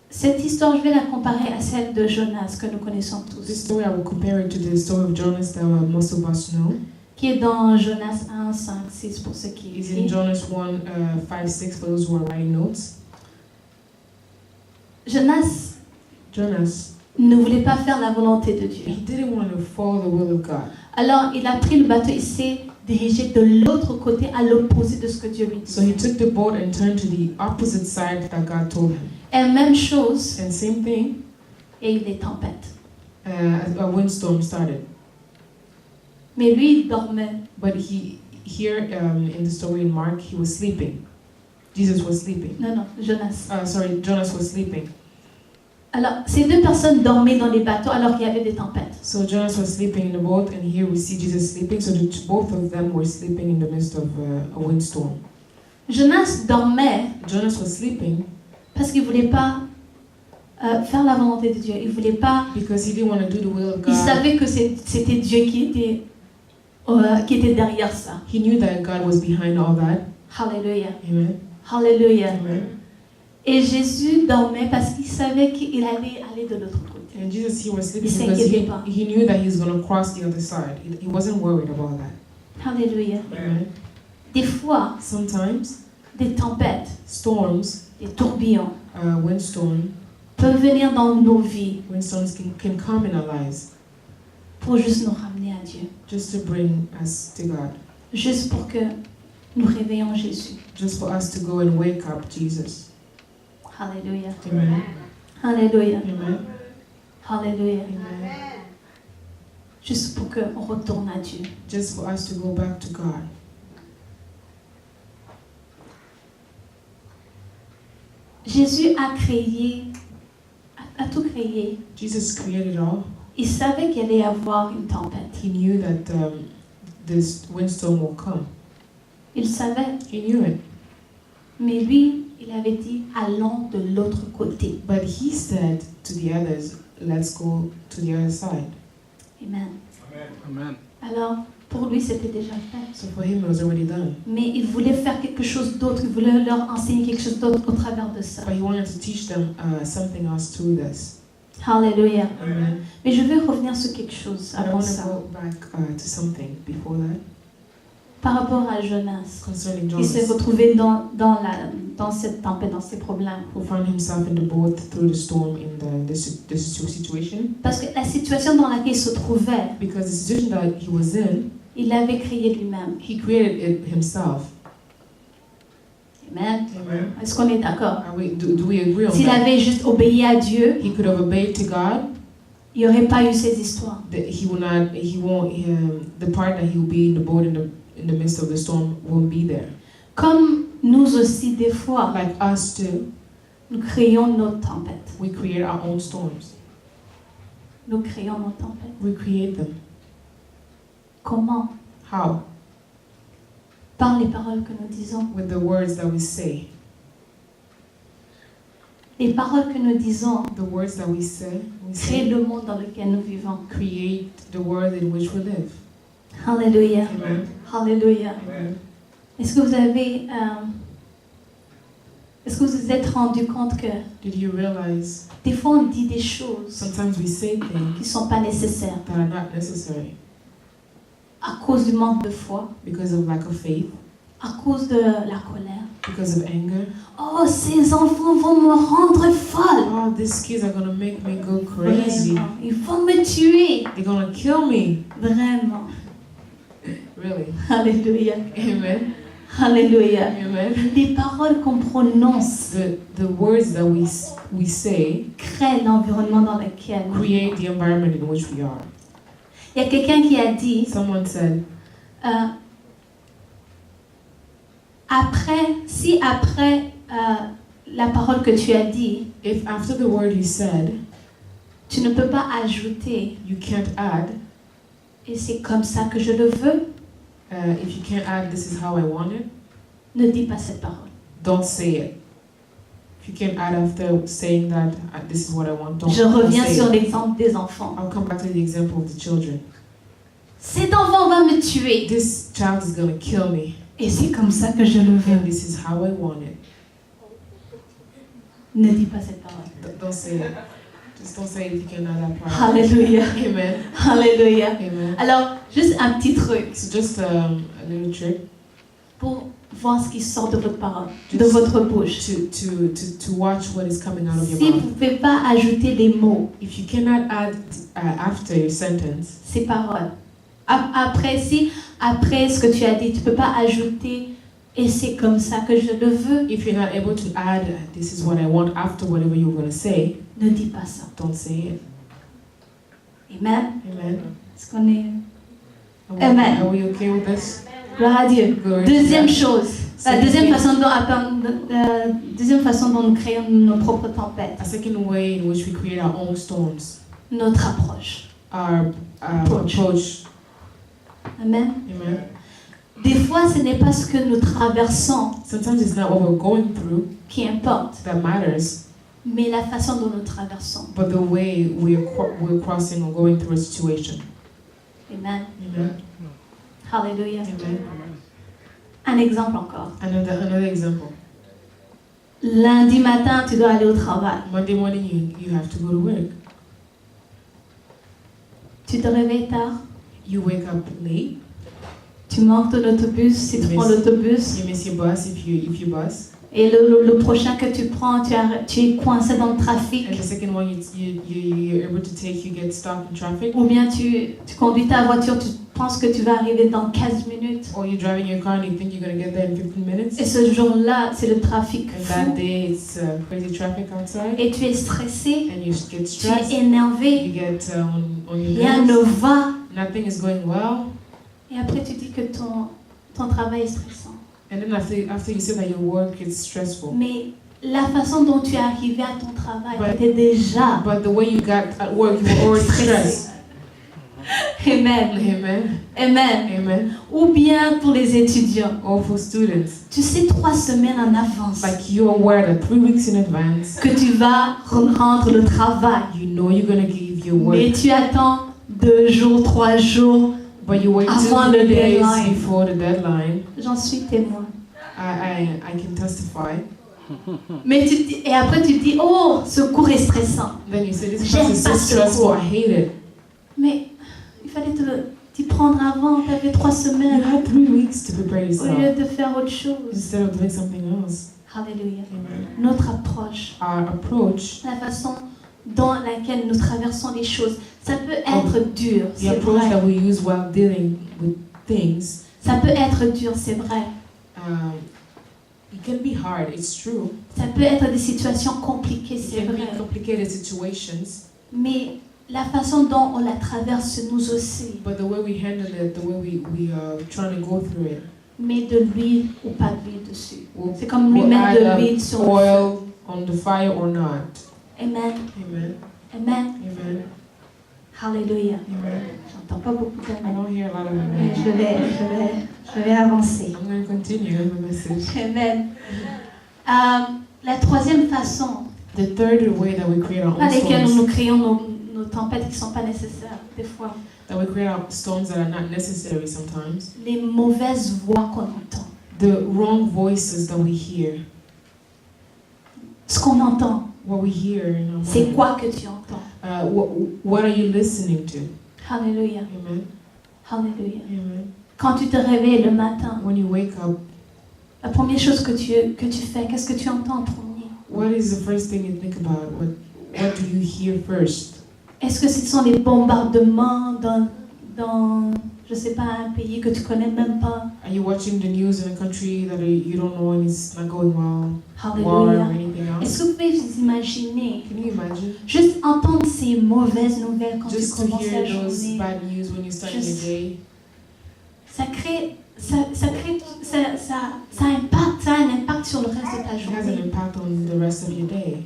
[SPEAKER 1] Cette histoire, je vais la comparer à celle de Jonas que nous connaissons
[SPEAKER 2] This
[SPEAKER 1] tous,
[SPEAKER 2] story I will compare it to the story of Jonas that most of us know.
[SPEAKER 1] qui est dans Jonas 1, 5, 6 pour ceux qui
[SPEAKER 2] It's in
[SPEAKER 1] lisent.
[SPEAKER 2] Jonas 1, 5, 6 for those who are writing notes.
[SPEAKER 1] Jonas
[SPEAKER 2] Jonas,
[SPEAKER 1] ne voulait pas faire la volonté de Dieu.
[SPEAKER 2] he didn't want to follow the will of God.
[SPEAKER 1] Alors il a pris le bateau et s'est dirigé de l'autre côté à l'opposé de ce que Dieu lui
[SPEAKER 2] So he
[SPEAKER 1] disait.
[SPEAKER 2] took the boat and turned to the opposite side that God told him.
[SPEAKER 1] Et même chose,
[SPEAKER 2] And same thing,
[SPEAKER 1] il y a eu des tempêtes.
[SPEAKER 2] a windstorm started.
[SPEAKER 1] Mais lui, il dormait.
[SPEAKER 2] But here in the story in Mark, he was sleeping. Jesus was sleeping.
[SPEAKER 1] Non, Jonas.
[SPEAKER 2] Jonas was sleeping.
[SPEAKER 1] Alors, ces deux personnes dormaient dans les bateaux alors qu'il y avait des tempêtes.
[SPEAKER 2] So Jonas was sleeping in the boat, and here we see Jesus sleeping. So both of them were sleeping in the midst of a windstorm.
[SPEAKER 1] Jonas dormait
[SPEAKER 2] Jonas was sleeping
[SPEAKER 1] parce qu'il ne voulait pas faire la volonté de Dieu. Il voulait pas.
[SPEAKER 2] because he didn't want to do the will of
[SPEAKER 1] Il
[SPEAKER 2] God.
[SPEAKER 1] savait que c'était Dieu qui était derrière ça.
[SPEAKER 2] He knew that God was behind all that.
[SPEAKER 1] Alléluia.
[SPEAKER 2] Amen.
[SPEAKER 1] Alléluia.
[SPEAKER 2] Amen.
[SPEAKER 1] Et Jésus dormait parce qu'il savait qu'il allait aller de l'autre côté.
[SPEAKER 2] And Jesus, he was sleeping
[SPEAKER 1] Il
[SPEAKER 2] because
[SPEAKER 1] s'inquiétait pas.
[SPEAKER 2] he knew that he's going to cross the other side. He wasn't worried about that.
[SPEAKER 1] Alléluia.
[SPEAKER 2] Amen.
[SPEAKER 1] Des fois,
[SPEAKER 2] Sometimes
[SPEAKER 1] des tempêtes,
[SPEAKER 2] storms,
[SPEAKER 1] des tourbillons
[SPEAKER 2] windstorms
[SPEAKER 1] dans nos vies
[SPEAKER 2] windstorms can come in our lives
[SPEAKER 1] pour juste nous ramener à Dieu.
[SPEAKER 2] just to bring us to God,
[SPEAKER 1] Juste pour que nous réveillons Jésus.
[SPEAKER 2] just for us to go and wake up Jesus.
[SPEAKER 1] Alléluia.
[SPEAKER 2] Amen.
[SPEAKER 1] Alléluia.
[SPEAKER 2] Amen.
[SPEAKER 1] Alléluia.
[SPEAKER 2] Amen.
[SPEAKER 1] Juste pour qu'on retourne à Dieu.
[SPEAKER 2] Just for us to go back to God.
[SPEAKER 1] Jésus a tout créé.
[SPEAKER 2] Jesus created all.
[SPEAKER 1] Il savait qu'il allait y avoir une tempête.
[SPEAKER 2] He knew that this windstorm will come.
[SPEAKER 1] Il savait.
[SPEAKER 2] He knew it.
[SPEAKER 1] Mais lui, il avait dit, allons de l'autre côté.
[SPEAKER 2] But he said to the others, let's go to the other side.
[SPEAKER 1] Amen.
[SPEAKER 3] Amen.
[SPEAKER 1] Alors, pour lui, c'était déjà fait.
[SPEAKER 2] So for him, it was already done.
[SPEAKER 1] Mais il voulait faire quelque chose d'autre. Il voulait leur enseigner quelque chose d'autre au travers de ça.
[SPEAKER 2] But he wanted to teach them something else through this.
[SPEAKER 1] Alléluia.
[SPEAKER 2] Amen.
[SPEAKER 1] Mais je vais revenir sur quelque chose
[SPEAKER 2] But I
[SPEAKER 1] avant
[SPEAKER 2] want to
[SPEAKER 1] ça.
[SPEAKER 2] go back to something before that.
[SPEAKER 1] par rapport à Jonas.
[SPEAKER 2] concerning
[SPEAKER 1] Il s'est
[SPEAKER 2] Jonas,
[SPEAKER 1] retrouvé dans cette tempête, dans ces problèmes.
[SPEAKER 2] who found himself in the boat through the storm in the situation.
[SPEAKER 1] Parce que la situation dans laquelle il se trouvait,
[SPEAKER 2] Because the situation that he was in,
[SPEAKER 1] il l'avait créée lui-même.
[SPEAKER 2] he created it himself.
[SPEAKER 1] Amen.
[SPEAKER 2] Amen.
[SPEAKER 1] Est-ce qu'on est d'accord?
[SPEAKER 2] Do we agree on
[SPEAKER 1] S'il
[SPEAKER 2] that?
[SPEAKER 1] avait juste obéi à Dieu,
[SPEAKER 2] He could have obeyed to God.
[SPEAKER 1] il n'y aurait pas eu ces histoires.
[SPEAKER 2] The part that he will be in the boat in the midst of the storm won't be there.
[SPEAKER 1] Comme nous aussi, des fois,
[SPEAKER 2] Like us too,
[SPEAKER 1] nous créons nos tempêtes.
[SPEAKER 2] we create our own storms.
[SPEAKER 1] Nous créons nos tempêtes.
[SPEAKER 2] We create them.
[SPEAKER 1] Comment?
[SPEAKER 2] How?
[SPEAKER 1] Par les paroles que nous disons.
[SPEAKER 2] With the words that we say.
[SPEAKER 1] Les paroles que nous disons
[SPEAKER 2] The words that we
[SPEAKER 1] créent le monde dans lequel nous vivons.
[SPEAKER 2] create the world in which we live.
[SPEAKER 1] Alléluia.
[SPEAKER 2] Amen.
[SPEAKER 1] Alléluia.
[SPEAKER 2] Amen.
[SPEAKER 1] Est-ce que vous vous êtes rendu compte que
[SPEAKER 2] Did you realize
[SPEAKER 1] des fois on dit des choses
[SPEAKER 2] sometimes we say
[SPEAKER 1] qui
[SPEAKER 2] things
[SPEAKER 1] ne sont pas nécessaires
[SPEAKER 2] that are not necessary
[SPEAKER 1] à cause du manque de foi,
[SPEAKER 2] because of lack of faith,
[SPEAKER 1] à cause de la colère?
[SPEAKER 2] because of anger?
[SPEAKER 1] Oh, ces enfants vont me rendre folle.
[SPEAKER 2] Oh, these kids are gonna make me go crazy.
[SPEAKER 1] Vraiment. Ils vont me tuer.
[SPEAKER 2] They're gonna kill me.
[SPEAKER 1] Vraiment.
[SPEAKER 2] Really?
[SPEAKER 1] Alléluia.
[SPEAKER 2] Amen.
[SPEAKER 1] Alléluia.
[SPEAKER 2] Amen.
[SPEAKER 1] Les paroles qu'on prononce
[SPEAKER 2] The words that we say
[SPEAKER 1] créent l'environnement dans lequel nous vivons.
[SPEAKER 2] create the environment in which we are.
[SPEAKER 1] Il y a quelqu'un qui a dit,
[SPEAKER 2] Someone said,
[SPEAKER 1] après la parole que tu as dit,
[SPEAKER 2] if after the word you said,
[SPEAKER 1] tu ne peux pas ajouter,
[SPEAKER 2] you can't add,
[SPEAKER 1] et c'est comme ça que je le veux,
[SPEAKER 2] if you can't add, this is how I want it,
[SPEAKER 1] ne dis pas cette parole.
[SPEAKER 2] don't say it. If you can't add after saying that, this is what I want,
[SPEAKER 1] Je
[SPEAKER 2] don't
[SPEAKER 1] reviens
[SPEAKER 2] say
[SPEAKER 1] sur
[SPEAKER 2] it.
[SPEAKER 1] l'exemple des enfants.
[SPEAKER 2] I'll come back to the example of the children.
[SPEAKER 1] Cet enfant va me tuer,
[SPEAKER 2] This child is gonna kill me,
[SPEAKER 1] et c'est comme ça que je le
[SPEAKER 2] and
[SPEAKER 1] veux.
[SPEAKER 2] this is how I want it.
[SPEAKER 1] Ne dis pas cette parole.
[SPEAKER 2] Don't say it. Just don't say it if you can't add that part.
[SPEAKER 1] Alléluia.
[SPEAKER 2] Amen.
[SPEAKER 1] Alléluia.
[SPEAKER 2] Amen.
[SPEAKER 1] Alors, juste un petit truc
[SPEAKER 2] So just a little trick
[SPEAKER 1] pour voir ce qui sort de votre parole, de
[SPEAKER 2] Just
[SPEAKER 1] votre bouche.
[SPEAKER 2] to watch what is coming out of your
[SPEAKER 1] Si vous
[SPEAKER 2] mouth.
[SPEAKER 1] ne pouvez pas ajouter des mots,
[SPEAKER 2] If you cannot add after your sentence,
[SPEAKER 1] ces paroles. Après ce que tu as dit, tu ne peux pas ajouter et c'est comme ça que je le veux.
[SPEAKER 2] if you're not able to add this is what I want after whatever you're going to say,
[SPEAKER 1] Ne dis pas ça.
[SPEAKER 2] don't say it.
[SPEAKER 1] Amen.
[SPEAKER 2] Amen.
[SPEAKER 1] Est-ce qu'on est...
[SPEAKER 2] Are we okay with this?
[SPEAKER 1] Gloire à Dieu.
[SPEAKER 2] Glory to
[SPEAKER 1] Deuxième
[SPEAKER 2] God.
[SPEAKER 1] chose. La deuxième façon dont nous créons nos propres tempêtes.
[SPEAKER 2] A second way in which we create our own storms,
[SPEAKER 1] Notre approche.
[SPEAKER 2] our approach.
[SPEAKER 1] Amen.
[SPEAKER 2] Amen.
[SPEAKER 1] Des fois, ce n'est pas ce que nous traversons
[SPEAKER 2] Sometimes it's not what we're going through
[SPEAKER 1] qui importe,
[SPEAKER 2] that matters,
[SPEAKER 1] mais la façon dont nous traversons.
[SPEAKER 2] but the way we're crossing or going through a situation.
[SPEAKER 1] Amen.
[SPEAKER 2] Amen.
[SPEAKER 1] Hallelujah.
[SPEAKER 2] Amen.
[SPEAKER 1] Un exemple encore.
[SPEAKER 2] Another example.
[SPEAKER 1] Lundi matin, tu dois aller au travail.
[SPEAKER 2] Monday morning, you have to go to work.
[SPEAKER 1] Tu te réveilles tard.
[SPEAKER 2] You wake up late.
[SPEAKER 1] Tu manques ton autobus si tu prends l'autobus.
[SPEAKER 2] You miss your bus if you bus.
[SPEAKER 1] Et le prochain que tu prends, tu es coincé dans le trafic.
[SPEAKER 2] And the second one you're able to take, you get stuck in traffic.
[SPEAKER 1] Ou bien tu conduis ta voiture, tu penses que tu vas arriver dans 15 minutes.
[SPEAKER 2] Or you're driving your car and you think you're going to get there in 15 minutes.
[SPEAKER 1] Et ce jour-là, c'est le trafic
[SPEAKER 2] And that
[SPEAKER 1] fou.
[SPEAKER 2] day it's crazy traffic outside.
[SPEAKER 1] Et tu es stressé,
[SPEAKER 2] And you get
[SPEAKER 1] tu
[SPEAKER 2] stressed.
[SPEAKER 1] es énervé,
[SPEAKER 2] You get on your
[SPEAKER 1] rien ne
[SPEAKER 2] nerves.
[SPEAKER 1] va.
[SPEAKER 2] Nothing is going well.
[SPEAKER 1] Et après tu dis que ton travail est stressant.
[SPEAKER 2] And then after you say that your work is stressful.
[SPEAKER 1] Mais la façon dont tu es arrivé à ton travail
[SPEAKER 2] But-
[SPEAKER 1] était déjà.
[SPEAKER 2] But the way you got at work, you were already stressed.
[SPEAKER 1] Amen.
[SPEAKER 2] Amen.
[SPEAKER 1] Amen.
[SPEAKER 2] Amen.
[SPEAKER 1] Ou bien pour les étudiants.
[SPEAKER 2] Or for students,
[SPEAKER 1] Tu sais 3 semaines en avance
[SPEAKER 2] like you're aware that 3 weeks in advance,
[SPEAKER 1] que tu vas rendre le travail.
[SPEAKER 2] you know you're going to give your
[SPEAKER 1] Mais
[SPEAKER 2] work.
[SPEAKER 1] tu attends 2 jours, 3 jours.
[SPEAKER 2] But you wait
[SPEAKER 1] Avant
[SPEAKER 2] 2
[SPEAKER 1] le
[SPEAKER 2] days
[SPEAKER 1] deadline.
[SPEAKER 2] before the deadline.
[SPEAKER 1] J'en suis témoin.
[SPEAKER 2] I can testify.
[SPEAKER 1] Mais et après tu te dis, oh, ce cours est stressant.
[SPEAKER 2] Then you say, this
[SPEAKER 1] J'aime
[SPEAKER 2] class is so
[SPEAKER 1] pas ce
[SPEAKER 2] stressful,
[SPEAKER 1] cours.
[SPEAKER 2] I hate it.
[SPEAKER 1] Mais il fallait te t'y prendre avant, tu avais 3
[SPEAKER 2] You
[SPEAKER 1] semaines
[SPEAKER 2] had 3 weeks to prepare
[SPEAKER 1] au
[SPEAKER 2] yourself
[SPEAKER 1] lieu de faire autre chose.
[SPEAKER 2] instead of doing something else.
[SPEAKER 1] Alléluia.
[SPEAKER 2] Amen.
[SPEAKER 1] Notre approche,
[SPEAKER 2] Our approach,
[SPEAKER 1] la façon dans laquelle nous traversons les choses, ça peut être dur,
[SPEAKER 2] the
[SPEAKER 1] c'est
[SPEAKER 2] approach
[SPEAKER 1] vrai.
[SPEAKER 2] that we use while dealing with things,
[SPEAKER 1] Ça peut être dur, c'est vrai.
[SPEAKER 2] it can be hard, it's true.
[SPEAKER 1] Ça peut être des situations compliquées,
[SPEAKER 2] It
[SPEAKER 1] c'est
[SPEAKER 2] can
[SPEAKER 1] vrai.
[SPEAKER 2] be complicated situations,
[SPEAKER 1] Mais la façon dont on la traverse nous aussi,
[SPEAKER 2] but the way we handle it, the way we trying to go through it,
[SPEAKER 1] met de l'huile ou pas d'huile dessus.
[SPEAKER 2] will
[SPEAKER 1] C'est comme lui
[SPEAKER 2] will
[SPEAKER 1] mettre de
[SPEAKER 2] add
[SPEAKER 1] l'huile sur le feu.
[SPEAKER 2] oil on the fire or not.
[SPEAKER 1] Amen.
[SPEAKER 2] Amen.
[SPEAKER 1] Amen.
[SPEAKER 2] Amen.
[SPEAKER 1] Alléluia.
[SPEAKER 2] Amen.
[SPEAKER 1] J'entends pas beaucoup
[SPEAKER 2] I
[SPEAKER 1] d'amen.
[SPEAKER 2] don't hear a lot of
[SPEAKER 1] Mais
[SPEAKER 2] amen.
[SPEAKER 1] je vais avancer.
[SPEAKER 2] I'm going to continue the message.
[SPEAKER 1] Amen. La troisième façon
[SPEAKER 2] The third way that we create our
[SPEAKER 1] par
[SPEAKER 2] own
[SPEAKER 1] laquelle
[SPEAKER 2] storms,
[SPEAKER 1] nous créons nos tempêtes qui ne sont pas nécessaires, des fois,
[SPEAKER 2] that we create our storms that are not necessary sometimes,
[SPEAKER 1] les mauvaises voix qu'on entend.
[SPEAKER 2] the wrong voices that we hear,
[SPEAKER 1] Ce qu'on entend,
[SPEAKER 2] what we hear in our
[SPEAKER 1] c'est
[SPEAKER 2] mind.
[SPEAKER 1] quoi que tu entends?
[SPEAKER 2] What are you listening to?
[SPEAKER 1] Alléluia.
[SPEAKER 2] Amen.
[SPEAKER 1] Alléluia.
[SPEAKER 2] Amen.
[SPEAKER 1] Quand tu te réveilles le matin,
[SPEAKER 2] When you wake up,
[SPEAKER 1] la première chose que tu fais, qu'est-ce que tu entends en premier?
[SPEAKER 2] what is the first thing you think about? What do you hear first?
[SPEAKER 1] Est-ce que ce sont les bombardements dans je sais pas, un pays que tu connais même pas?
[SPEAKER 2] Are you watching the news in a country that you don't know and it's not going well? War or
[SPEAKER 1] Alléluia.
[SPEAKER 2] anything else?
[SPEAKER 1] Est-ce que vous pouvez vous imaginer
[SPEAKER 2] Can you imagine?
[SPEAKER 1] juste entendre ces mauvaises nouvelles quand
[SPEAKER 2] Just
[SPEAKER 1] tu
[SPEAKER 2] to
[SPEAKER 1] commences la
[SPEAKER 2] hear those
[SPEAKER 1] journée?
[SPEAKER 2] bad news when you start your
[SPEAKER 1] Just-
[SPEAKER 2] day.
[SPEAKER 1] Ça a un impact sur le reste de ta
[SPEAKER 2] It has an
[SPEAKER 1] journée.
[SPEAKER 2] impact on the rest of your day.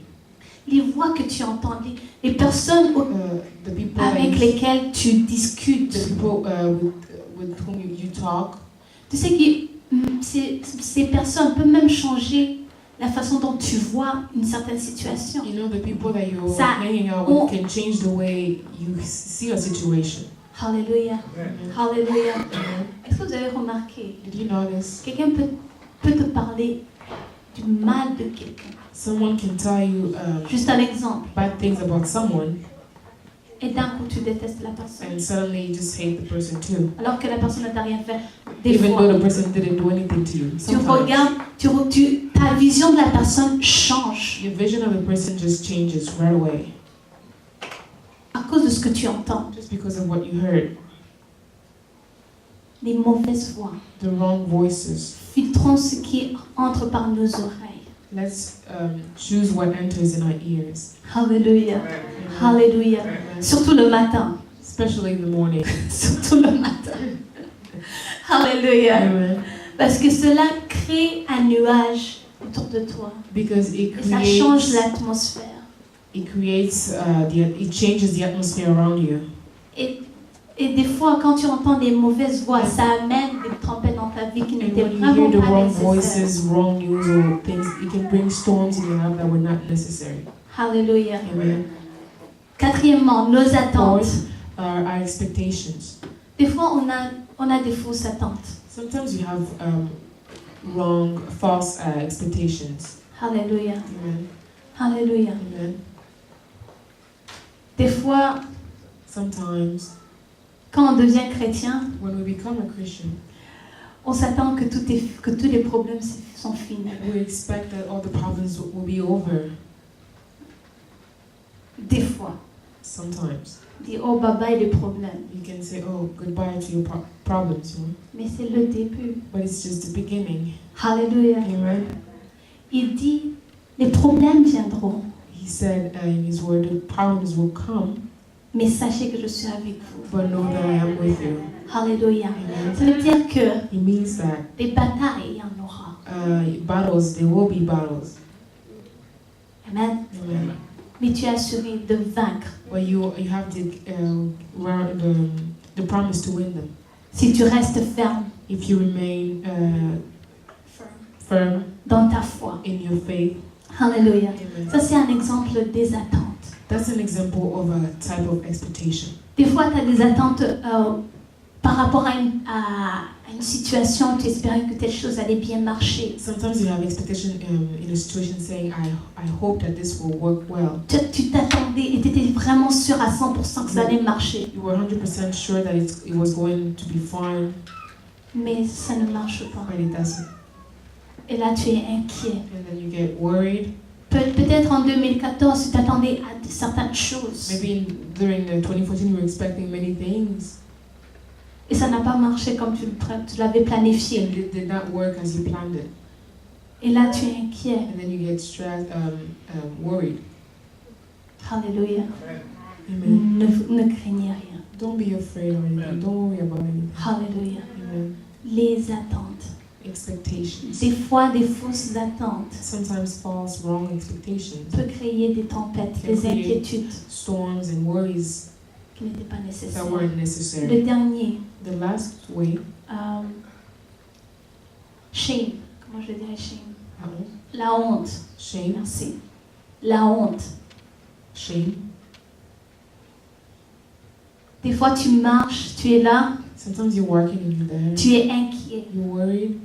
[SPEAKER 1] Les voix que tu entends, les personnes
[SPEAKER 2] The people
[SPEAKER 1] avec
[SPEAKER 2] that you,
[SPEAKER 1] lesquelles tu discutes.
[SPEAKER 2] the people with whom you talk,
[SPEAKER 1] Tu sais que ces personnes peuvent même changer la façon dont tu vois une certaine situation.
[SPEAKER 2] you know, the people that you're
[SPEAKER 1] Ça-
[SPEAKER 2] hanging out
[SPEAKER 1] on-
[SPEAKER 2] with can change the way you see a situation.
[SPEAKER 1] Alléluia. Alléluia.
[SPEAKER 2] Amen.
[SPEAKER 1] Est-ce que vous avez remarqué?
[SPEAKER 2] Did you notice?
[SPEAKER 1] Quelqu'un peut te parler du mal de quelqu'un.
[SPEAKER 2] Someone can tell you
[SPEAKER 1] Juste un exemple.
[SPEAKER 2] bad things about someone,
[SPEAKER 1] Et d'un coup, tu détestes la personne.
[SPEAKER 2] and suddenly you just hate the person too,
[SPEAKER 1] Alors que la personne ne t'a rien fait. Des
[SPEAKER 2] even
[SPEAKER 1] fois,
[SPEAKER 2] though the person didn't do anything to you.
[SPEAKER 1] tu
[SPEAKER 2] Sometimes
[SPEAKER 1] regardes, ta vision de la personne change
[SPEAKER 2] your vision of the person just changes right away,
[SPEAKER 1] à cause de ce que tu entends.
[SPEAKER 2] just because of what you heard.
[SPEAKER 1] Les mauvaises voix.
[SPEAKER 2] The wrong voices.
[SPEAKER 1] Filtrons ce qui entre par nos oreilles.
[SPEAKER 2] Let's choose what enters in our ears.
[SPEAKER 1] Alléluia. Alléluia.
[SPEAKER 2] Amen.
[SPEAKER 1] Surtout le matin.
[SPEAKER 2] Especially in the morning.
[SPEAKER 1] Surtout le matin. Alléluia.
[SPEAKER 2] Amen.
[SPEAKER 1] Parce que cela crée un nuage autour de toi.
[SPEAKER 2] Because it
[SPEAKER 1] Et ça change
[SPEAKER 2] creates,
[SPEAKER 1] l'atmosphère.
[SPEAKER 2] it changes the atmosphere around you.
[SPEAKER 1] Et des fois, quand tu entends des mauvaises voix, ça amène des tempêtes dans ta vie qui
[SPEAKER 2] And
[SPEAKER 1] n'étaient
[SPEAKER 2] when you
[SPEAKER 1] vraiment
[SPEAKER 2] hear the
[SPEAKER 1] pas
[SPEAKER 2] wrong
[SPEAKER 1] nécessaires.
[SPEAKER 2] voices, wrong news, or things, it can bring storms in your life that were not necessary.
[SPEAKER 1] Alléluia.
[SPEAKER 2] Amen.
[SPEAKER 1] Quatrièmement, nos attentes.
[SPEAKER 2] Fourth are our expectations.
[SPEAKER 1] Des fois, on a des fausses attentes.
[SPEAKER 2] Sometimes you have false expectations.
[SPEAKER 1] Alléluia.
[SPEAKER 2] Amen.
[SPEAKER 1] Alléluia.
[SPEAKER 2] Amen.
[SPEAKER 1] Des fois,
[SPEAKER 2] Sometimes
[SPEAKER 1] quand on devient chrétien,
[SPEAKER 2] when we become a Christian,
[SPEAKER 1] on s'attend que tous les problèmes sont finis.
[SPEAKER 2] we expect that all the problems will be over.
[SPEAKER 1] Des fois,
[SPEAKER 2] Sometimes
[SPEAKER 1] on dit oh bye bye les problèmes.
[SPEAKER 2] you can say, "Oh, goodbye to your problems," you know?
[SPEAKER 1] Mais c'est le début.
[SPEAKER 2] But it's just the beginning.
[SPEAKER 1] Alléluia.
[SPEAKER 2] Amen.
[SPEAKER 1] Il dit les problèmes viendront,
[SPEAKER 2] He said in His Word, "The problems will come,
[SPEAKER 1] mais sachez que je suis avec vous.
[SPEAKER 2] but know that I am with you."
[SPEAKER 1] Alléluia.
[SPEAKER 2] Amen.
[SPEAKER 1] Ça veut dire que
[SPEAKER 2] It means that
[SPEAKER 1] des batailles, il y en aura.
[SPEAKER 2] battles, there will be battles.
[SPEAKER 1] Amen.
[SPEAKER 2] Amen.
[SPEAKER 1] Mais tu es assuré de vaincre
[SPEAKER 2] But you have the promise to win them
[SPEAKER 1] si tu restes ferme
[SPEAKER 2] if you remain firm
[SPEAKER 1] dans ta foi.
[SPEAKER 2] in your faith.
[SPEAKER 1] Alléluia.
[SPEAKER 2] Amen.
[SPEAKER 1] Ça, c'est un exemple des attentes.
[SPEAKER 2] That's an example of a type of expectation.
[SPEAKER 1] Des fois, tu as des attentes par rapport à une situation, tu espérais que telle chose allait bien marcher.
[SPEAKER 2] Sometimes you have expectation in a situation saying, I hope that this will work well.
[SPEAKER 1] Tu t'attendais et tu étais vraiment sûr à 100% que ça allait marcher.
[SPEAKER 2] You were 100% sure that it was going to be fine,
[SPEAKER 1] Mais ça ne marche pas.
[SPEAKER 2] but it doesn't.
[SPEAKER 1] Et là, tu es inquiet.
[SPEAKER 2] And then you get worried.
[SPEAKER 1] Peut-être en 2014, tu t'attendais à certaines choses.
[SPEAKER 2] Maybe during 2014 you were expecting many things.
[SPEAKER 1] Et ça n'a pas marché comme tu l'avais planifié.
[SPEAKER 2] And it did not work as you planned it.
[SPEAKER 1] Et là, tu es inquiet.
[SPEAKER 2] And then you get stressed, worried.
[SPEAKER 1] Alléluia.
[SPEAKER 2] Amen.
[SPEAKER 1] Ne craignez rien.
[SPEAKER 2] Don't be afraid or anything. Don't worry about anything.
[SPEAKER 1] Alléluia.
[SPEAKER 2] Amen.
[SPEAKER 1] Les attentes.
[SPEAKER 2] Expectations.
[SPEAKER 1] Des fois, des fausses attentes
[SPEAKER 2] Sometimes false, wrong expectations
[SPEAKER 1] peuvent créer des tempêtes, des inquiétudes
[SPEAKER 2] storms and worries
[SPEAKER 1] qui n'étaient pas
[SPEAKER 2] that
[SPEAKER 1] nécessaires.
[SPEAKER 2] weren't
[SPEAKER 1] Le
[SPEAKER 2] necessary.
[SPEAKER 1] dernier,
[SPEAKER 2] The last way,
[SPEAKER 1] shame. Comment je dirais shame?
[SPEAKER 2] honte,
[SPEAKER 1] La honte.
[SPEAKER 2] shame,
[SPEAKER 1] Merci. La honte.
[SPEAKER 2] shame.
[SPEAKER 1] Des fois, tu marches, tu es là,
[SPEAKER 2] Sometimes you're walking and you're there.
[SPEAKER 1] tu es inquiet.
[SPEAKER 2] You're worried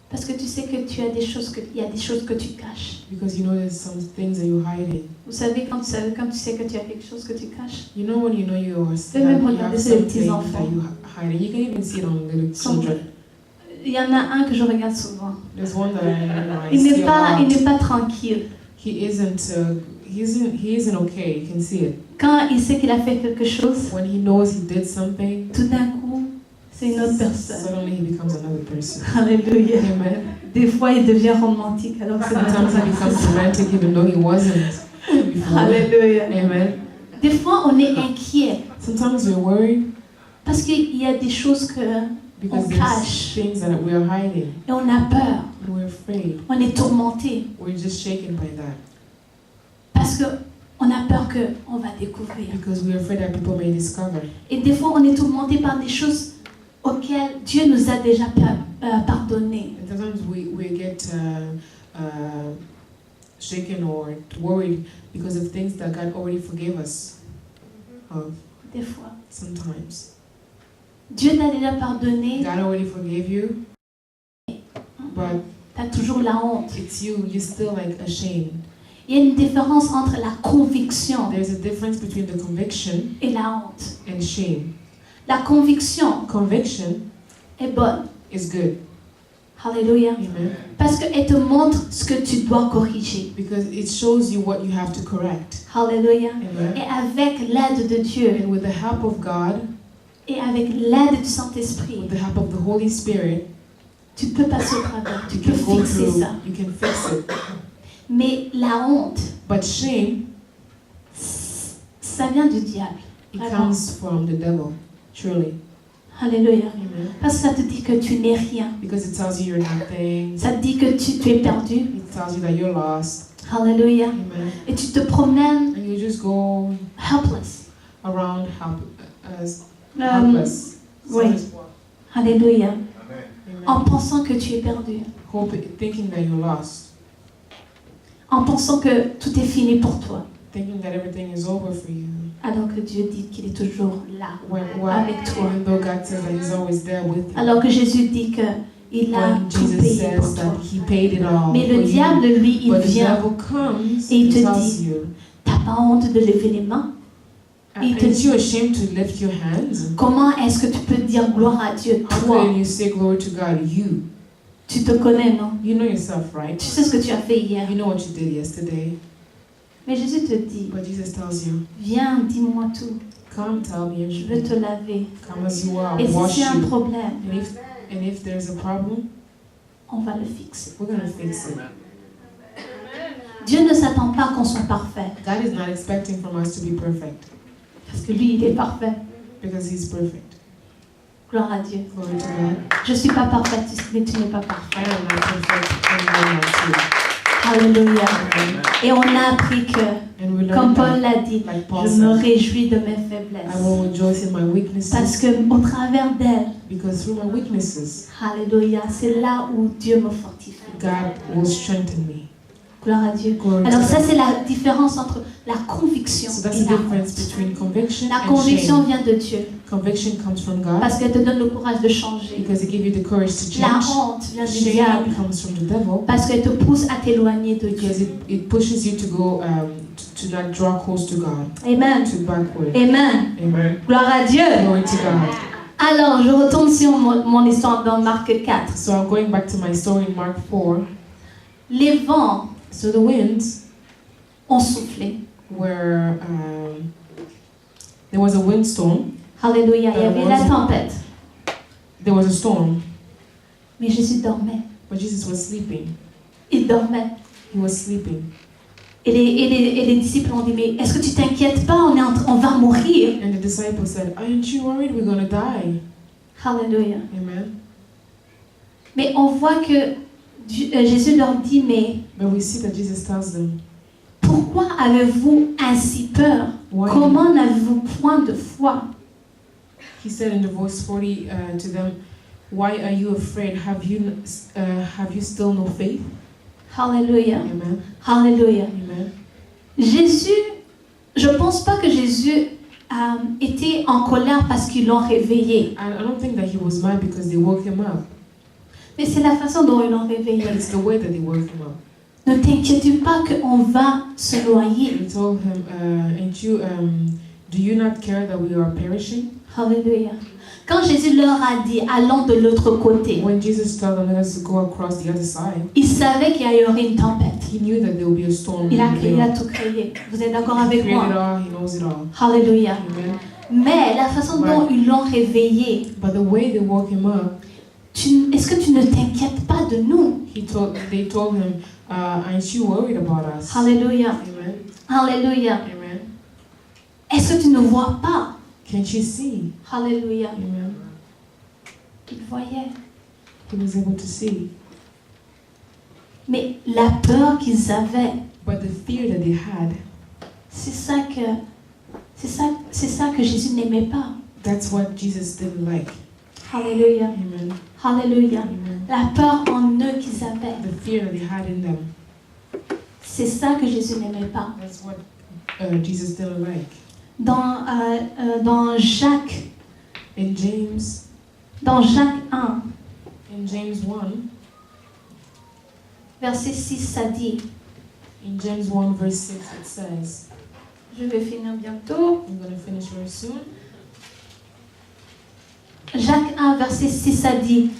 [SPEAKER 1] Parce que tu sais que tu as il y a des choses que tu caches.
[SPEAKER 2] because you know there's some things that you're hiding.
[SPEAKER 1] Vous savez, quand tu sais que tu as quelque chose que tu caches.
[SPEAKER 2] You know when you know you're
[SPEAKER 1] peux même regarder
[SPEAKER 2] have
[SPEAKER 1] sur les
[SPEAKER 2] something
[SPEAKER 1] petits-enfants.
[SPEAKER 2] that you hide. You can even see it on little children.
[SPEAKER 1] Il y en a un que je regarde souvent.
[SPEAKER 2] There's one that I
[SPEAKER 1] Il
[SPEAKER 2] see
[SPEAKER 1] n'est
[SPEAKER 2] a
[SPEAKER 1] pas,
[SPEAKER 2] lot.
[SPEAKER 1] il n'est pas tranquille.
[SPEAKER 2] He isn't okay. You can see it.
[SPEAKER 1] Quand il sait qu'il a fait quelque chose,
[SPEAKER 2] When he knows he did something,
[SPEAKER 1] tout d'un coup, c'est une autre personne.
[SPEAKER 2] suddenly he becomes another person.
[SPEAKER 1] Alléluia.
[SPEAKER 2] Amen.
[SPEAKER 1] Des fois, il devient romantique alors que c'est
[SPEAKER 2] Sometimes he becomes romantic even though he wasn't before.
[SPEAKER 1] Alléluia.
[SPEAKER 2] Amen.
[SPEAKER 1] Des fois, on est inquiet
[SPEAKER 2] Sometimes we're worried
[SPEAKER 1] parce qu'il y a des choses que
[SPEAKER 2] because
[SPEAKER 1] on
[SPEAKER 2] there's
[SPEAKER 1] cache
[SPEAKER 2] things that we're hiding.
[SPEAKER 1] et on a peur.
[SPEAKER 2] And we're afraid.
[SPEAKER 1] On est tourmenté
[SPEAKER 2] We're just shaken by that
[SPEAKER 1] parce que on a peur que on va découvrir.
[SPEAKER 2] because we're afraid that people may discover.
[SPEAKER 1] Et des fois, on est tourmenté par des choses auxquelles Dieu nous a déjà pardonné.
[SPEAKER 2] And sometimes we get shaken or worried because of things that God already forgave us of.
[SPEAKER 1] Des fois,
[SPEAKER 2] Sometimes
[SPEAKER 1] Dieu t'a déjà pardonné,
[SPEAKER 2] God already forgave you, but
[SPEAKER 1] t'as toujours la honte.
[SPEAKER 2] it's you're still like ashamed.
[SPEAKER 1] Il y a une différence entre la conviction
[SPEAKER 2] There's a difference between the conviction
[SPEAKER 1] et la honte.
[SPEAKER 2] and shame.
[SPEAKER 1] La conviction
[SPEAKER 2] Conviction
[SPEAKER 1] est bonne.
[SPEAKER 2] is good.
[SPEAKER 1] Alléluia.
[SPEAKER 2] Amen.
[SPEAKER 1] Parce qu'elle te montre ce que tu dois corriger.
[SPEAKER 2] Because it shows you what you have to correct.
[SPEAKER 1] Alléluia.
[SPEAKER 2] Amen.
[SPEAKER 1] Et avec l'aide de Dieu
[SPEAKER 2] And with the help of God,
[SPEAKER 1] et avec l'aide du Saint-Esprit,
[SPEAKER 2] with the help of the Holy Spirit,
[SPEAKER 1] tu peux passer au travers. Tu
[SPEAKER 2] you
[SPEAKER 1] peux
[SPEAKER 2] can go
[SPEAKER 1] fixer
[SPEAKER 2] through,
[SPEAKER 1] ça.
[SPEAKER 2] you can fix it.
[SPEAKER 1] Mais la honte,
[SPEAKER 2] But shame,
[SPEAKER 1] ça vient du diable.
[SPEAKER 2] it
[SPEAKER 1] Vraiment.
[SPEAKER 2] comes from the devil, truly.
[SPEAKER 1] Alléluia.
[SPEAKER 2] Amen.
[SPEAKER 1] Parce que ça te dit que tu n'es rien.
[SPEAKER 2] Because it tells you you're nothing.
[SPEAKER 1] Ça te dit que tu es perdu.
[SPEAKER 2] It tells you that you're lost.
[SPEAKER 1] Alléluia.
[SPEAKER 2] Amen.
[SPEAKER 1] Et tu te promènes
[SPEAKER 2] And you just go
[SPEAKER 1] helpless.
[SPEAKER 2] around helpless.
[SPEAKER 1] Oui.
[SPEAKER 2] Sans espoir.
[SPEAKER 1] Alléluia.
[SPEAKER 2] Amen.
[SPEAKER 1] En pensant que tu es perdu.
[SPEAKER 2] Thinking that you're lost.
[SPEAKER 1] En pensant que tout est fini pour toi.
[SPEAKER 2] Thinking that everything is over for you.
[SPEAKER 1] Alors que Dieu dit qu'il est toujours là.
[SPEAKER 2] When
[SPEAKER 1] Avec toi.
[SPEAKER 2] even though God says that He's always there with you.
[SPEAKER 1] Alors que Jésus dit qu'il a
[SPEAKER 2] When
[SPEAKER 1] tout
[SPEAKER 2] Jesus
[SPEAKER 1] payé pour
[SPEAKER 2] says
[SPEAKER 1] toi.
[SPEAKER 2] that He paid it all
[SPEAKER 1] Mais
[SPEAKER 2] for
[SPEAKER 1] le
[SPEAKER 2] you.
[SPEAKER 1] diable, lui, il
[SPEAKER 2] But the
[SPEAKER 1] vient.
[SPEAKER 2] devil comes
[SPEAKER 1] Et il
[SPEAKER 2] and
[SPEAKER 1] te
[SPEAKER 2] tells
[SPEAKER 1] dit,
[SPEAKER 2] you,
[SPEAKER 1] T'as pas honte de lever les mains? Il te
[SPEAKER 2] aren't
[SPEAKER 1] dit,
[SPEAKER 2] you ashamed to lift your hands?
[SPEAKER 1] comment est-ce que tu peux dire gloire à Dieu,
[SPEAKER 2] How
[SPEAKER 1] toi?
[SPEAKER 2] can you say glory to God? You.
[SPEAKER 1] Tu te connais, non?
[SPEAKER 2] You know yourself, right?
[SPEAKER 1] Tu sais ce que tu as fait hier.
[SPEAKER 2] You know what you did yesterday.
[SPEAKER 1] Mais Jésus te dit,
[SPEAKER 2] But Jesus tells you,
[SPEAKER 1] viens, dis-moi tout.
[SPEAKER 2] come tell me
[SPEAKER 1] Je veux
[SPEAKER 2] everything.
[SPEAKER 1] te laver.
[SPEAKER 2] Come as you are,
[SPEAKER 1] Et si
[SPEAKER 2] wash
[SPEAKER 1] c'est un
[SPEAKER 2] you.
[SPEAKER 1] problème,
[SPEAKER 2] And if there's a problem,
[SPEAKER 1] on va le fixer.
[SPEAKER 2] we're going to fix it.
[SPEAKER 1] Dieu ne s'attend pas qu'on soit parfait.
[SPEAKER 2] God is not expecting from us to be perfect
[SPEAKER 1] Parce que lui, il est parfait.
[SPEAKER 2] because He's perfect.
[SPEAKER 1] Gloire à Dieu.
[SPEAKER 2] Glory to God.
[SPEAKER 1] Je ne suis pas parfaite, mais tu n'es pas
[SPEAKER 2] I
[SPEAKER 1] parfait.
[SPEAKER 2] am not perfect, and you're not too.
[SPEAKER 1] Alléluia.
[SPEAKER 2] Amen.
[SPEAKER 1] Et on a appris que,
[SPEAKER 2] And we
[SPEAKER 1] comme
[SPEAKER 2] learn
[SPEAKER 1] Paul
[SPEAKER 2] that,
[SPEAKER 1] l'a dit,
[SPEAKER 2] like Paul
[SPEAKER 1] je me
[SPEAKER 2] said,
[SPEAKER 1] réjouis de mes
[SPEAKER 2] I
[SPEAKER 1] faiblesses.
[SPEAKER 2] will rejoice in my
[SPEAKER 1] Parce
[SPEAKER 2] weaknesses
[SPEAKER 1] que au travers d'elle,
[SPEAKER 2] because through my weaknesses,
[SPEAKER 1] Alléluia, c'est là où Dieu me fortifie.
[SPEAKER 2] God will strengthen me.
[SPEAKER 1] Gloire à Dieu.
[SPEAKER 2] Glory
[SPEAKER 1] Alors
[SPEAKER 2] to
[SPEAKER 1] ça,
[SPEAKER 2] God.
[SPEAKER 1] c'est la différence entre la conviction
[SPEAKER 2] So that's
[SPEAKER 1] et
[SPEAKER 2] the
[SPEAKER 1] la
[SPEAKER 2] difference
[SPEAKER 1] honte.
[SPEAKER 2] between conviction
[SPEAKER 1] La
[SPEAKER 2] and
[SPEAKER 1] conviction
[SPEAKER 2] shame.
[SPEAKER 1] vient de Dieu
[SPEAKER 2] Conviction comes from God
[SPEAKER 1] parce qu'elle te donne le courage de changer.
[SPEAKER 2] because it gives you the courage to
[SPEAKER 1] La
[SPEAKER 2] change.
[SPEAKER 1] honte vient du
[SPEAKER 2] Shame
[SPEAKER 1] diable
[SPEAKER 2] comes from the devil
[SPEAKER 1] parce qu'elle te pousse à t'éloigner de
[SPEAKER 2] because
[SPEAKER 1] Dieu.
[SPEAKER 2] it pushes you to go to not draw close to God,
[SPEAKER 1] Amen.
[SPEAKER 2] to backward.
[SPEAKER 1] Amen.
[SPEAKER 2] Amen.
[SPEAKER 1] Gloire à Dieu.
[SPEAKER 2] Glory to God.
[SPEAKER 1] Alors, je retourne sur mon histoire dans Marc 4.
[SPEAKER 2] So I'm going back to my story in Mark 4.
[SPEAKER 1] Les vents
[SPEAKER 2] So the winds
[SPEAKER 1] ont soufflé.
[SPEAKER 2] were there was a windstorm.
[SPEAKER 1] Alléluia. Il y avait la tempête.
[SPEAKER 2] There was a storm,
[SPEAKER 1] Mais Jésus dormait.
[SPEAKER 2] but Jesus was sleeping.
[SPEAKER 1] Il dormait.
[SPEAKER 2] He was sleeping.
[SPEAKER 1] Et les disciples ont dit, mais est-ce que tu t'inquiètes pas, on va mourir.
[SPEAKER 2] And the disciples said, "Aren't you worried we're going to die?"
[SPEAKER 1] Alléluia.
[SPEAKER 2] Amen.
[SPEAKER 1] Mais on voit que Jésus leur dit, mais
[SPEAKER 2] But we see that Jesus tells them,
[SPEAKER 1] pourquoi avez-vous ainsi peur?
[SPEAKER 2] Why?
[SPEAKER 1] Comment n'avez-vous point de foi?
[SPEAKER 2] He said in the verse 40 to them, "Why are you afraid? Have you still no faith?"
[SPEAKER 1] Alléluia.
[SPEAKER 2] Amen.
[SPEAKER 1] Alléluia.
[SPEAKER 2] Amen.
[SPEAKER 1] Jésus, je ne pense pas que Jésus était en colère parce qu'ils l'ont réveillé.
[SPEAKER 2] And I don't think that he was mad because they woke him up,
[SPEAKER 1] Mais c'est la façon dont ils l'ont réveillé.
[SPEAKER 2] but it's the way that they woke him up.
[SPEAKER 1] Ne t'inquiète pas qu'on va se noyer.
[SPEAKER 2] They told him, "Do you not care that we are perishing?"
[SPEAKER 1] Alléluia. Quand Jésus leur a dit, allons de l'autre côté,
[SPEAKER 2] When Jesus told them, "Let us go across the other side,"
[SPEAKER 1] il savait qu'il y aurait une tempête.
[SPEAKER 2] he knew that there would be a storm.
[SPEAKER 1] Il a
[SPEAKER 2] in the middle.
[SPEAKER 1] tout créé. Vous êtes d'accord
[SPEAKER 2] He
[SPEAKER 1] avec
[SPEAKER 2] created it
[SPEAKER 1] moi?
[SPEAKER 2] all. He knows it all.
[SPEAKER 1] Alléluia.
[SPEAKER 2] Amen.
[SPEAKER 1] Mais la façon dont ils l'ont réveillé,
[SPEAKER 2] But the way they woke him up,
[SPEAKER 1] est-ce que tu ne t'inquiètes pas de nous?
[SPEAKER 2] they told him, "Aren't you worried about us?"
[SPEAKER 1] Alléluia.
[SPEAKER 2] Amen.
[SPEAKER 1] Alléluia.
[SPEAKER 2] Amen.
[SPEAKER 1] Est-ce que tu ne vois pas?
[SPEAKER 2] Can't you see?
[SPEAKER 1] Alléluia.
[SPEAKER 2] Amen.
[SPEAKER 1] Ils voyaient.
[SPEAKER 2] He was able to see.
[SPEAKER 1] Mais la peur qu'ils avaient,
[SPEAKER 2] But the fear that they had,
[SPEAKER 1] c'est ça que Jésus n'aimait pas.
[SPEAKER 2] that's what Jesus didn't like.
[SPEAKER 1] Alléluia.
[SPEAKER 2] Amen.
[SPEAKER 1] Alléluia.
[SPEAKER 2] Amen.
[SPEAKER 1] La peur en eux qu'ils avaient,
[SPEAKER 2] The fear that they had in them,
[SPEAKER 1] c'est ça que Jésus n'aimait pas.
[SPEAKER 2] that's what Jesus didn't like.
[SPEAKER 1] Dans Jacques
[SPEAKER 2] In James
[SPEAKER 1] 1,
[SPEAKER 2] In James 1,
[SPEAKER 1] verset 6, ça dit,
[SPEAKER 2] in James 1 verse 6, it says,
[SPEAKER 1] je vais finir bientôt.
[SPEAKER 2] I'm going to finish very soon.
[SPEAKER 1] Jacques 1, verset 6, ça dit,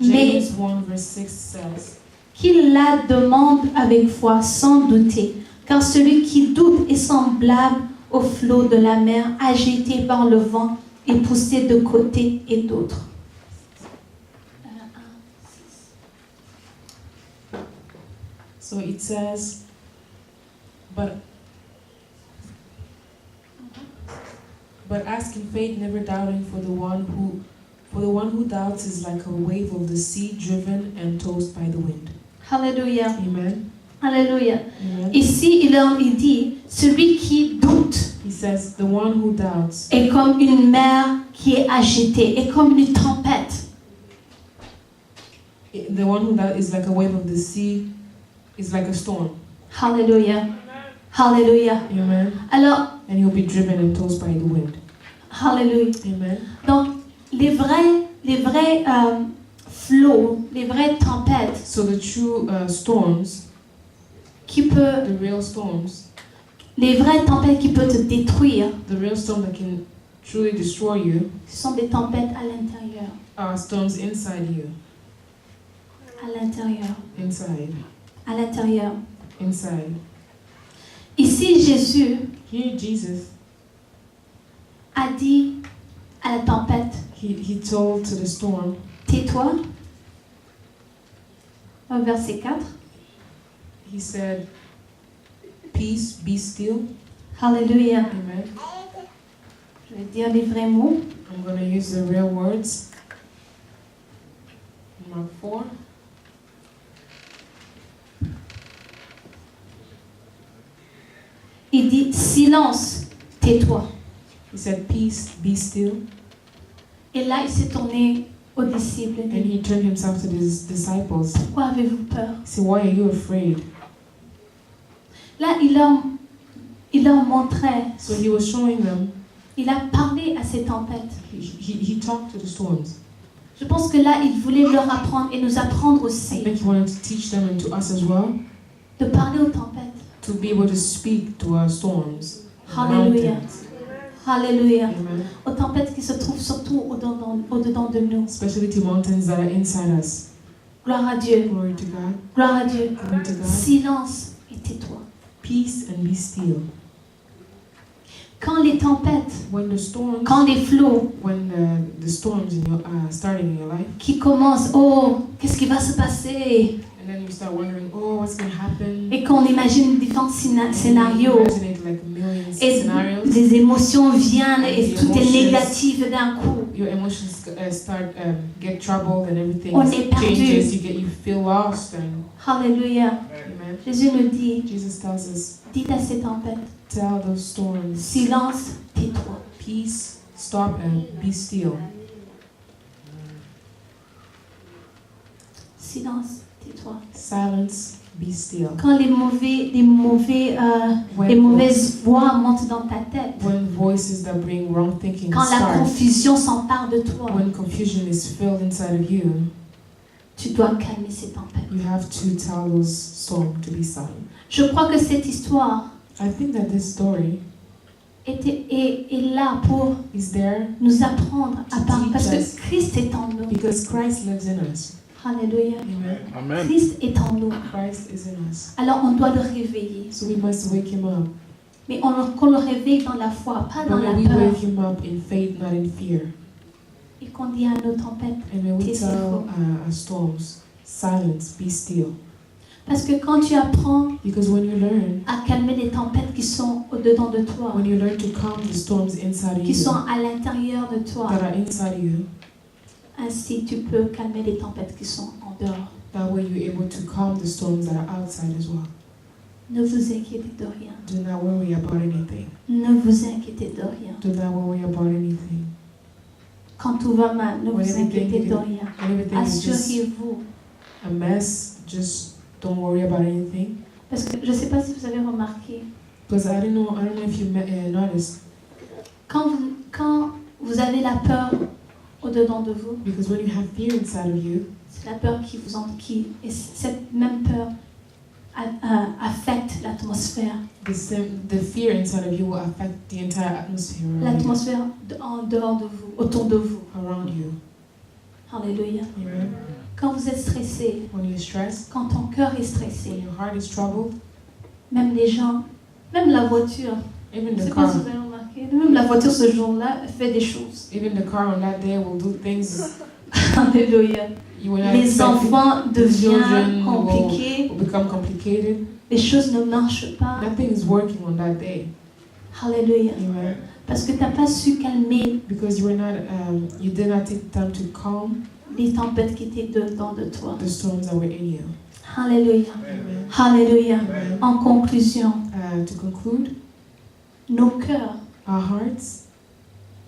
[SPEAKER 1] mais
[SPEAKER 2] James 1 verse 6 says,
[SPEAKER 1] qu'il la demande avec foi, sans douter, car celui qui doute est semblable au flot de la mer, agité par le vent et poussé de côté et d'autre.
[SPEAKER 2] so it says, but ask in faith, never doubting, for the one who doubts is like a wave of the sea driven and tossed by the wind.
[SPEAKER 1] Alléluia.
[SPEAKER 2] Amen.
[SPEAKER 1] Alléluia.
[SPEAKER 2] Amen.
[SPEAKER 1] Ici, il dit, celui qui doute
[SPEAKER 2] He says, the one who doubts
[SPEAKER 1] est comme une mer qui est agitée, est comme une tempête.
[SPEAKER 2] the one who doubts is like a wave of the sea, is like a storm.
[SPEAKER 1] Alléluia. Alléluia.
[SPEAKER 2] Amen.
[SPEAKER 1] Alors,
[SPEAKER 2] And he'll be driven and tossed by the wind.
[SPEAKER 1] alléluia.
[SPEAKER 2] Amen.
[SPEAKER 1] Donc, les vrais flots, les vraies tempêtes
[SPEAKER 2] So the true storms,
[SPEAKER 1] the
[SPEAKER 2] real storms,
[SPEAKER 1] les vraies tempêtes qui peuvent te détruire,
[SPEAKER 2] the real storm that can truly destroy you,
[SPEAKER 1] ce sont des tempêtes à l'intérieur.
[SPEAKER 2] are storms inside you,
[SPEAKER 1] À l'intérieur.
[SPEAKER 2] inside,
[SPEAKER 1] À l'intérieur.
[SPEAKER 2] inside.
[SPEAKER 1] Ici, Jésus
[SPEAKER 2] Here Jesus,
[SPEAKER 1] a dit à la tempête,
[SPEAKER 2] he told to the storm,
[SPEAKER 1] tais-toi. Au verset 4.
[SPEAKER 2] he said, peace, be still.
[SPEAKER 1] Alléluia.
[SPEAKER 2] Amen.
[SPEAKER 1] Je vais dire les vrais mots.
[SPEAKER 2] I'm going to use the real words. Mark 4.
[SPEAKER 1] Il dit, silence, tais-toi.
[SPEAKER 2] He said, peace, be still.
[SPEAKER 1] Et là, il s'est tourné aux disciples. Il
[SPEAKER 2] And
[SPEAKER 1] dit,
[SPEAKER 2] he turned himself to his disciples.
[SPEAKER 1] pourquoi avez-vous peur?
[SPEAKER 2] He said, why are you afraid?
[SPEAKER 1] Là, il leur montrait,
[SPEAKER 2] So he was showing them,
[SPEAKER 1] il a parlé à ces tempêtes.
[SPEAKER 2] he talked to the storms.
[SPEAKER 1] Je pense que là, il voulait leur apprendre et nous apprendre
[SPEAKER 2] I
[SPEAKER 1] aussi
[SPEAKER 2] think he wanted to teach them and to us as well,
[SPEAKER 1] de parler aux tempêtes.
[SPEAKER 2] to be able to speak to our storms,
[SPEAKER 1] Hallelujah.
[SPEAKER 2] mountains.
[SPEAKER 1] Alléluia.
[SPEAKER 2] Amen.
[SPEAKER 1] Aux tempêtes qui se trouvent surtout au-dedans de nous.
[SPEAKER 2] Especially to mountains that are inside us.
[SPEAKER 1] Gloire à Dieu.
[SPEAKER 2] Glory to God.
[SPEAKER 1] Gloire à Dieu.
[SPEAKER 2] Glory to God.
[SPEAKER 1] Silence et tais-toi.
[SPEAKER 2] Peace and be still.
[SPEAKER 1] Quand les tempêtes,
[SPEAKER 2] When the storms,
[SPEAKER 1] quand les flots
[SPEAKER 2] when the storms in your starting in your life,
[SPEAKER 1] qui commencent, oh, qu'est-ce qui va se passer?
[SPEAKER 2] and then you start wondering, oh, what's going to happen?
[SPEAKER 1] Et qu'on imagine différents scénarios.
[SPEAKER 2] Imagine it like millions
[SPEAKER 1] Et
[SPEAKER 2] scenarios.
[SPEAKER 1] des émotions viennent et tout est négatif d'un coup.
[SPEAKER 2] Your emotions start get troubled and everything
[SPEAKER 1] On est perdu.
[SPEAKER 2] changes. You feel lost. And
[SPEAKER 1] Alléluia.
[SPEAKER 2] amen.
[SPEAKER 1] Jésus nous dit,
[SPEAKER 2] Jesus tells us,
[SPEAKER 1] dites à ces tempêtes,
[SPEAKER 2] tell those storms,
[SPEAKER 1] silence, tais-toi.
[SPEAKER 2] peace, stop and be still.
[SPEAKER 1] Silence, tais-toi.
[SPEAKER 2] Silence, be still.
[SPEAKER 1] Quand les mauvaises voix montent dans ta tête,
[SPEAKER 2] When voices that bring wrong thinking
[SPEAKER 1] quand la
[SPEAKER 2] start,
[SPEAKER 1] confusion s'empare de toi,
[SPEAKER 2] when confusion is filled inside of you,
[SPEAKER 1] tu dois calmer ces tempêtes.
[SPEAKER 2] you have to tell those storms to be silent.
[SPEAKER 1] Je crois que cette histoire
[SPEAKER 2] I think that this story
[SPEAKER 1] est là pour
[SPEAKER 2] is there
[SPEAKER 1] nous apprendre à parler, parce
[SPEAKER 2] Yes.
[SPEAKER 1] que Christ est en nous.
[SPEAKER 2] because Christ lives in us.
[SPEAKER 1] Alléluia.
[SPEAKER 2] Amen.
[SPEAKER 3] Amen.
[SPEAKER 1] Christ est en nous.
[SPEAKER 2] Christ is in us.
[SPEAKER 1] Alors on doit le réveiller.
[SPEAKER 2] So we must wake him up.
[SPEAKER 1] Mais qu'on le réveille dans la foi, pas dans
[SPEAKER 2] But
[SPEAKER 1] la
[SPEAKER 2] may we
[SPEAKER 1] peur.
[SPEAKER 2] wake him up in faith, not in fear.
[SPEAKER 1] Et qu'on dit à nos tempêtes,
[SPEAKER 2] And may we
[SPEAKER 1] Taisez-vous.
[SPEAKER 2] tell our storms, silence, be still.
[SPEAKER 1] parce que quand tu apprends
[SPEAKER 2] Because when you learn,
[SPEAKER 1] à calmer les tempêtes qui sont au-dedans de toi,
[SPEAKER 2] when you learn to calm the storms inside of
[SPEAKER 1] qui
[SPEAKER 2] you,
[SPEAKER 1] sont à l'intérieur de toi,
[SPEAKER 2] that are inside you,
[SPEAKER 1] ainsi tu peux calmer les tempêtes qui sont en dehors.
[SPEAKER 2] that way you're able to calm the storms that are outside as well.
[SPEAKER 1] Ne vous inquiétez de rien.
[SPEAKER 2] Do not worry about anything.
[SPEAKER 1] Ne vous inquiétez de rien.
[SPEAKER 2] Do not worry about anything.
[SPEAKER 1] Quand tout va mal, ne
[SPEAKER 2] When
[SPEAKER 1] vous inquiétez de
[SPEAKER 2] everything,
[SPEAKER 1] rien.
[SPEAKER 2] when everything is just
[SPEAKER 1] Assurez-vous.
[SPEAKER 2] a mess, just don't worry about anything.
[SPEAKER 1] Parce que je ne sais pas si vous avez remarqué,
[SPEAKER 2] Because I don't know if you noticed.
[SPEAKER 1] quand vous avez la peur au-dedans de vous,
[SPEAKER 2] Because when you have fear inside of you,
[SPEAKER 1] c'est la peur et cette même peur affecte l'atmosphère.
[SPEAKER 2] the fear inside of you will affect the entire atmosphere around
[SPEAKER 1] L'atmosphère en dehors de vous, autour de vous.
[SPEAKER 2] you. Around you.
[SPEAKER 1] Alléluia.
[SPEAKER 2] Amen.
[SPEAKER 1] Quand vous êtes stressé,
[SPEAKER 2] When you're stressed,
[SPEAKER 1] quand ton cœur est
[SPEAKER 2] when
[SPEAKER 1] stressé,
[SPEAKER 2] your heart is troubled,
[SPEAKER 1] même les gens, même la voiture,
[SPEAKER 2] even
[SPEAKER 1] je ne
[SPEAKER 2] the
[SPEAKER 1] sais pas
[SPEAKER 2] car,
[SPEAKER 1] si vous avez remarqué, même la voiture ce jour-là fait des choses.
[SPEAKER 2] even the car on that day will do things
[SPEAKER 1] Alléluia.
[SPEAKER 2] you will not
[SPEAKER 1] Les
[SPEAKER 2] expect.
[SPEAKER 1] enfants deviennent
[SPEAKER 2] children
[SPEAKER 1] compliqués,
[SPEAKER 2] Will become complicated.
[SPEAKER 1] les choses ne marchent pas.
[SPEAKER 2] Nothing is working on that day.
[SPEAKER 1] Alléluia.
[SPEAKER 2] Amen.
[SPEAKER 1] Parce que tu n'as pas su calmer
[SPEAKER 2] Because you did not take time to calm
[SPEAKER 1] les tempêtes qui étaient dedans de toi.
[SPEAKER 2] the storms that were in you.
[SPEAKER 1] Alléluia.
[SPEAKER 2] Amen.
[SPEAKER 1] Alléluia.
[SPEAKER 2] Amen.
[SPEAKER 1] En conclusion,
[SPEAKER 2] To conclude,
[SPEAKER 1] nos cœurs,
[SPEAKER 2] our hearts,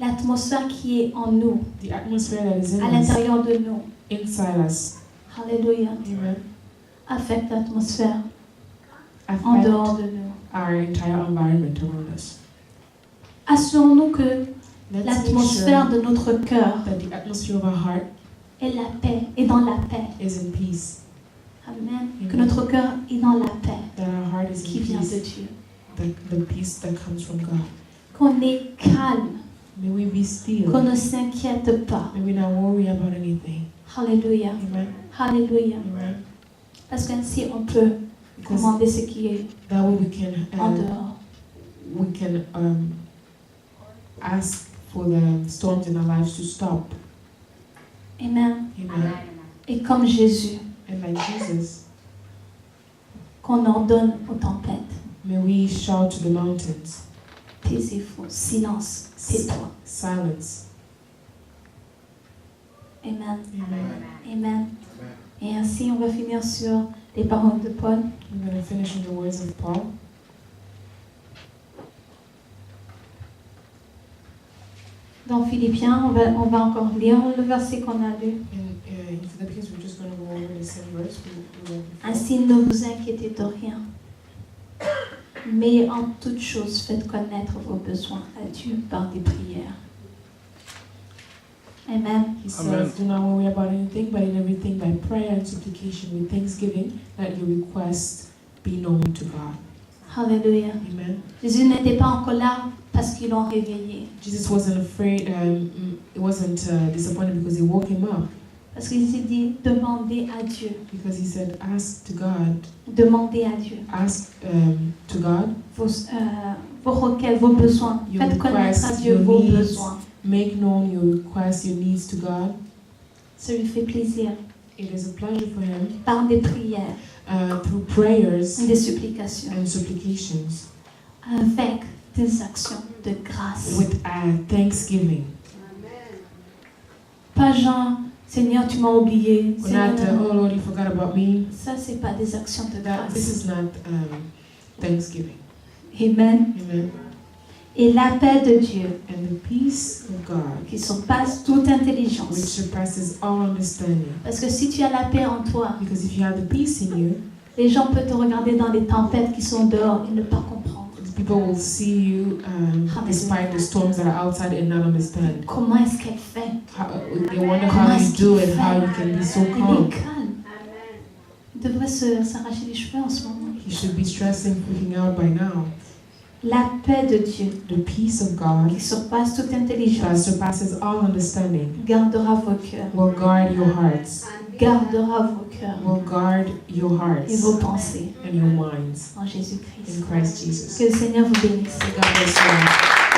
[SPEAKER 1] l'atmosphère qui est en nous,
[SPEAKER 2] the atmosphere that is in
[SPEAKER 1] à
[SPEAKER 2] us,
[SPEAKER 1] l'intérieur de nous,
[SPEAKER 2] inside us,
[SPEAKER 1] Alléluia,
[SPEAKER 2] amen,
[SPEAKER 1] affecte l'atmosphère en
[SPEAKER 2] affect
[SPEAKER 1] dehors de nous.
[SPEAKER 2] our entire environment around us.
[SPEAKER 1] Assurons-nous que
[SPEAKER 2] Let's make
[SPEAKER 1] l'atmosphère
[SPEAKER 2] sure
[SPEAKER 1] de notre cœur
[SPEAKER 2] that the atmosphere of our heart
[SPEAKER 1] est la paix, est dans la paix.
[SPEAKER 2] is in peace,
[SPEAKER 1] Amen.
[SPEAKER 2] Amen.
[SPEAKER 1] Que notre cœur est dans la paix
[SPEAKER 2] that our heart is
[SPEAKER 1] qui
[SPEAKER 2] in
[SPEAKER 1] vient de
[SPEAKER 2] peace,
[SPEAKER 1] Dieu.
[SPEAKER 2] the peace that comes from God.
[SPEAKER 1] Qu'on est calme,
[SPEAKER 2] May we be still.
[SPEAKER 1] qu'on ne s'inquiète pas.
[SPEAKER 2] May we not worry about anything.
[SPEAKER 1] Alléluia.
[SPEAKER 2] Amen.
[SPEAKER 1] Alléluia.
[SPEAKER 2] Amen.
[SPEAKER 1] Parce qu'ainsi on peut
[SPEAKER 2] Because
[SPEAKER 1] commander ce qui est
[SPEAKER 2] that way we
[SPEAKER 1] en dehors.
[SPEAKER 2] can ask for the storms in our lives to stop.
[SPEAKER 1] Amen.
[SPEAKER 2] Amen.
[SPEAKER 1] Et comme Jésus,
[SPEAKER 2] And like Jesus,
[SPEAKER 1] qu'on ordonne aux tempêtes,
[SPEAKER 2] may we shout to the mountains,
[SPEAKER 1] taisez-vous, silence, tais-toi.
[SPEAKER 2] silence.
[SPEAKER 1] Amen.
[SPEAKER 2] Amen.
[SPEAKER 1] Amen. Et ainsi, on va finir sur les paroles de Paul.
[SPEAKER 2] I'm going to finish with the words of Paul.
[SPEAKER 1] Dans Philippiens, on va encore lire le verset qu'on a lu.
[SPEAKER 2] In Philippians, we're just going to go over the same verse.
[SPEAKER 1] Ainsi, ne vous inquiétez de rien. Mais en toute chose, faites connaître vos besoins à Dieu par des prières. Amen.
[SPEAKER 2] He
[SPEAKER 3] Amen.
[SPEAKER 2] says, do not worry about anything, but in everything by prayer and supplication with thanksgiving, let your requests be known to God.
[SPEAKER 1] Hallelujah.
[SPEAKER 2] Amen.
[SPEAKER 1] Jésus n'était pas en colère parce qu'ils l'ont réveillé.
[SPEAKER 2] Jesus wasn't afraid, he wasn't disappointed because he woke him up.
[SPEAKER 1] Parce qu'il s'est dit, demandez à Dieu.
[SPEAKER 2] Because he said, ask to God,
[SPEAKER 1] Demandez à Dieu
[SPEAKER 2] ask to God,
[SPEAKER 1] vos requêtes, vos besoins.
[SPEAKER 2] Your
[SPEAKER 1] Faites connaître à
[SPEAKER 2] requests,
[SPEAKER 1] Dieu
[SPEAKER 2] your
[SPEAKER 1] vos
[SPEAKER 2] needs.
[SPEAKER 1] besoins.
[SPEAKER 2] make known your requests, your needs to God.
[SPEAKER 1] Ça lui fait plaisir.
[SPEAKER 2] It is a pleasure for him
[SPEAKER 1] Par des prières,
[SPEAKER 2] through prayers
[SPEAKER 1] des supplications,
[SPEAKER 2] and supplications
[SPEAKER 1] avec des actions de grâce.
[SPEAKER 2] with thanksgiving.
[SPEAKER 1] Pas genre, Seigneur, tu m'as oublié.
[SPEAKER 2] We're not,
[SPEAKER 1] Seigneur,
[SPEAKER 2] oh Lord, you forgot about me.
[SPEAKER 1] ça, c'est pas des actions de
[SPEAKER 2] This
[SPEAKER 1] grâce.
[SPEAKER 2] is not thanksgiving.
[SPEAKER 1] Amen.
[SPEAKER 2] Amen.
[SPEAKER 1] Et la paix de Dieu,
[SPEAKER 2] And the peace of God,
[SPEAKER 1] qui surpasse toute
[SPEAKER 2] which
[SPEAKER 1] intelligence.
[SPEAKER 2] surpasses all understanding.
[SPEAKER 1] Parce que si tu as la paix en toi,
[SPEAKER 2] Because if you have the peace in you,
[SPEAKER 1] les gens peuvent te regarder dans les tempêtes qui sont dehors et ne pas comprendre.
[SPEAKER 2] people will see you despite the storms that are outside and not understand.
[SPEAKER 1] Comment est-ce qu'elle fait?
[SPEAKER 2] They wonder how you do it, how you can be so
[SPEAKER 1] Elle est
[SPEAKER 2] calm.
[SPEAKER 1] calme. Il devrait s'arracher les cheveux en ce moment.
[SPEAKER 2] You should be stressing, freaking out by now.
[SPEAKER 1] La paix de Dieu,
[SPEAKER 2] The peace of God
[SPEAKER 1] qui surpasse toute
[SPEAKER 2] that
[SPEAKER 1] intelligence,
[SPEAKER 2] surpasses all understanding
[SPEAKER 1] gardera vos cœurs,
[SPEAKER 2] will guard your hearts,
[SPEAKER 1] gardera vos cœurs
[SPEAKER 2] will guard your
[SPEAKER 1] et
[SPEAKER 2] hearts
[SPEAKER 1] vos pensées
[SPEAKER 2] and your minds
[SPEAKER 1] en Jésus-Christ.
[SPEAKER 2] in Christ Jesus.
[SPEAKER 1] Que le Seigneur vous bénisse.
[SPEAKER 2] God bless you.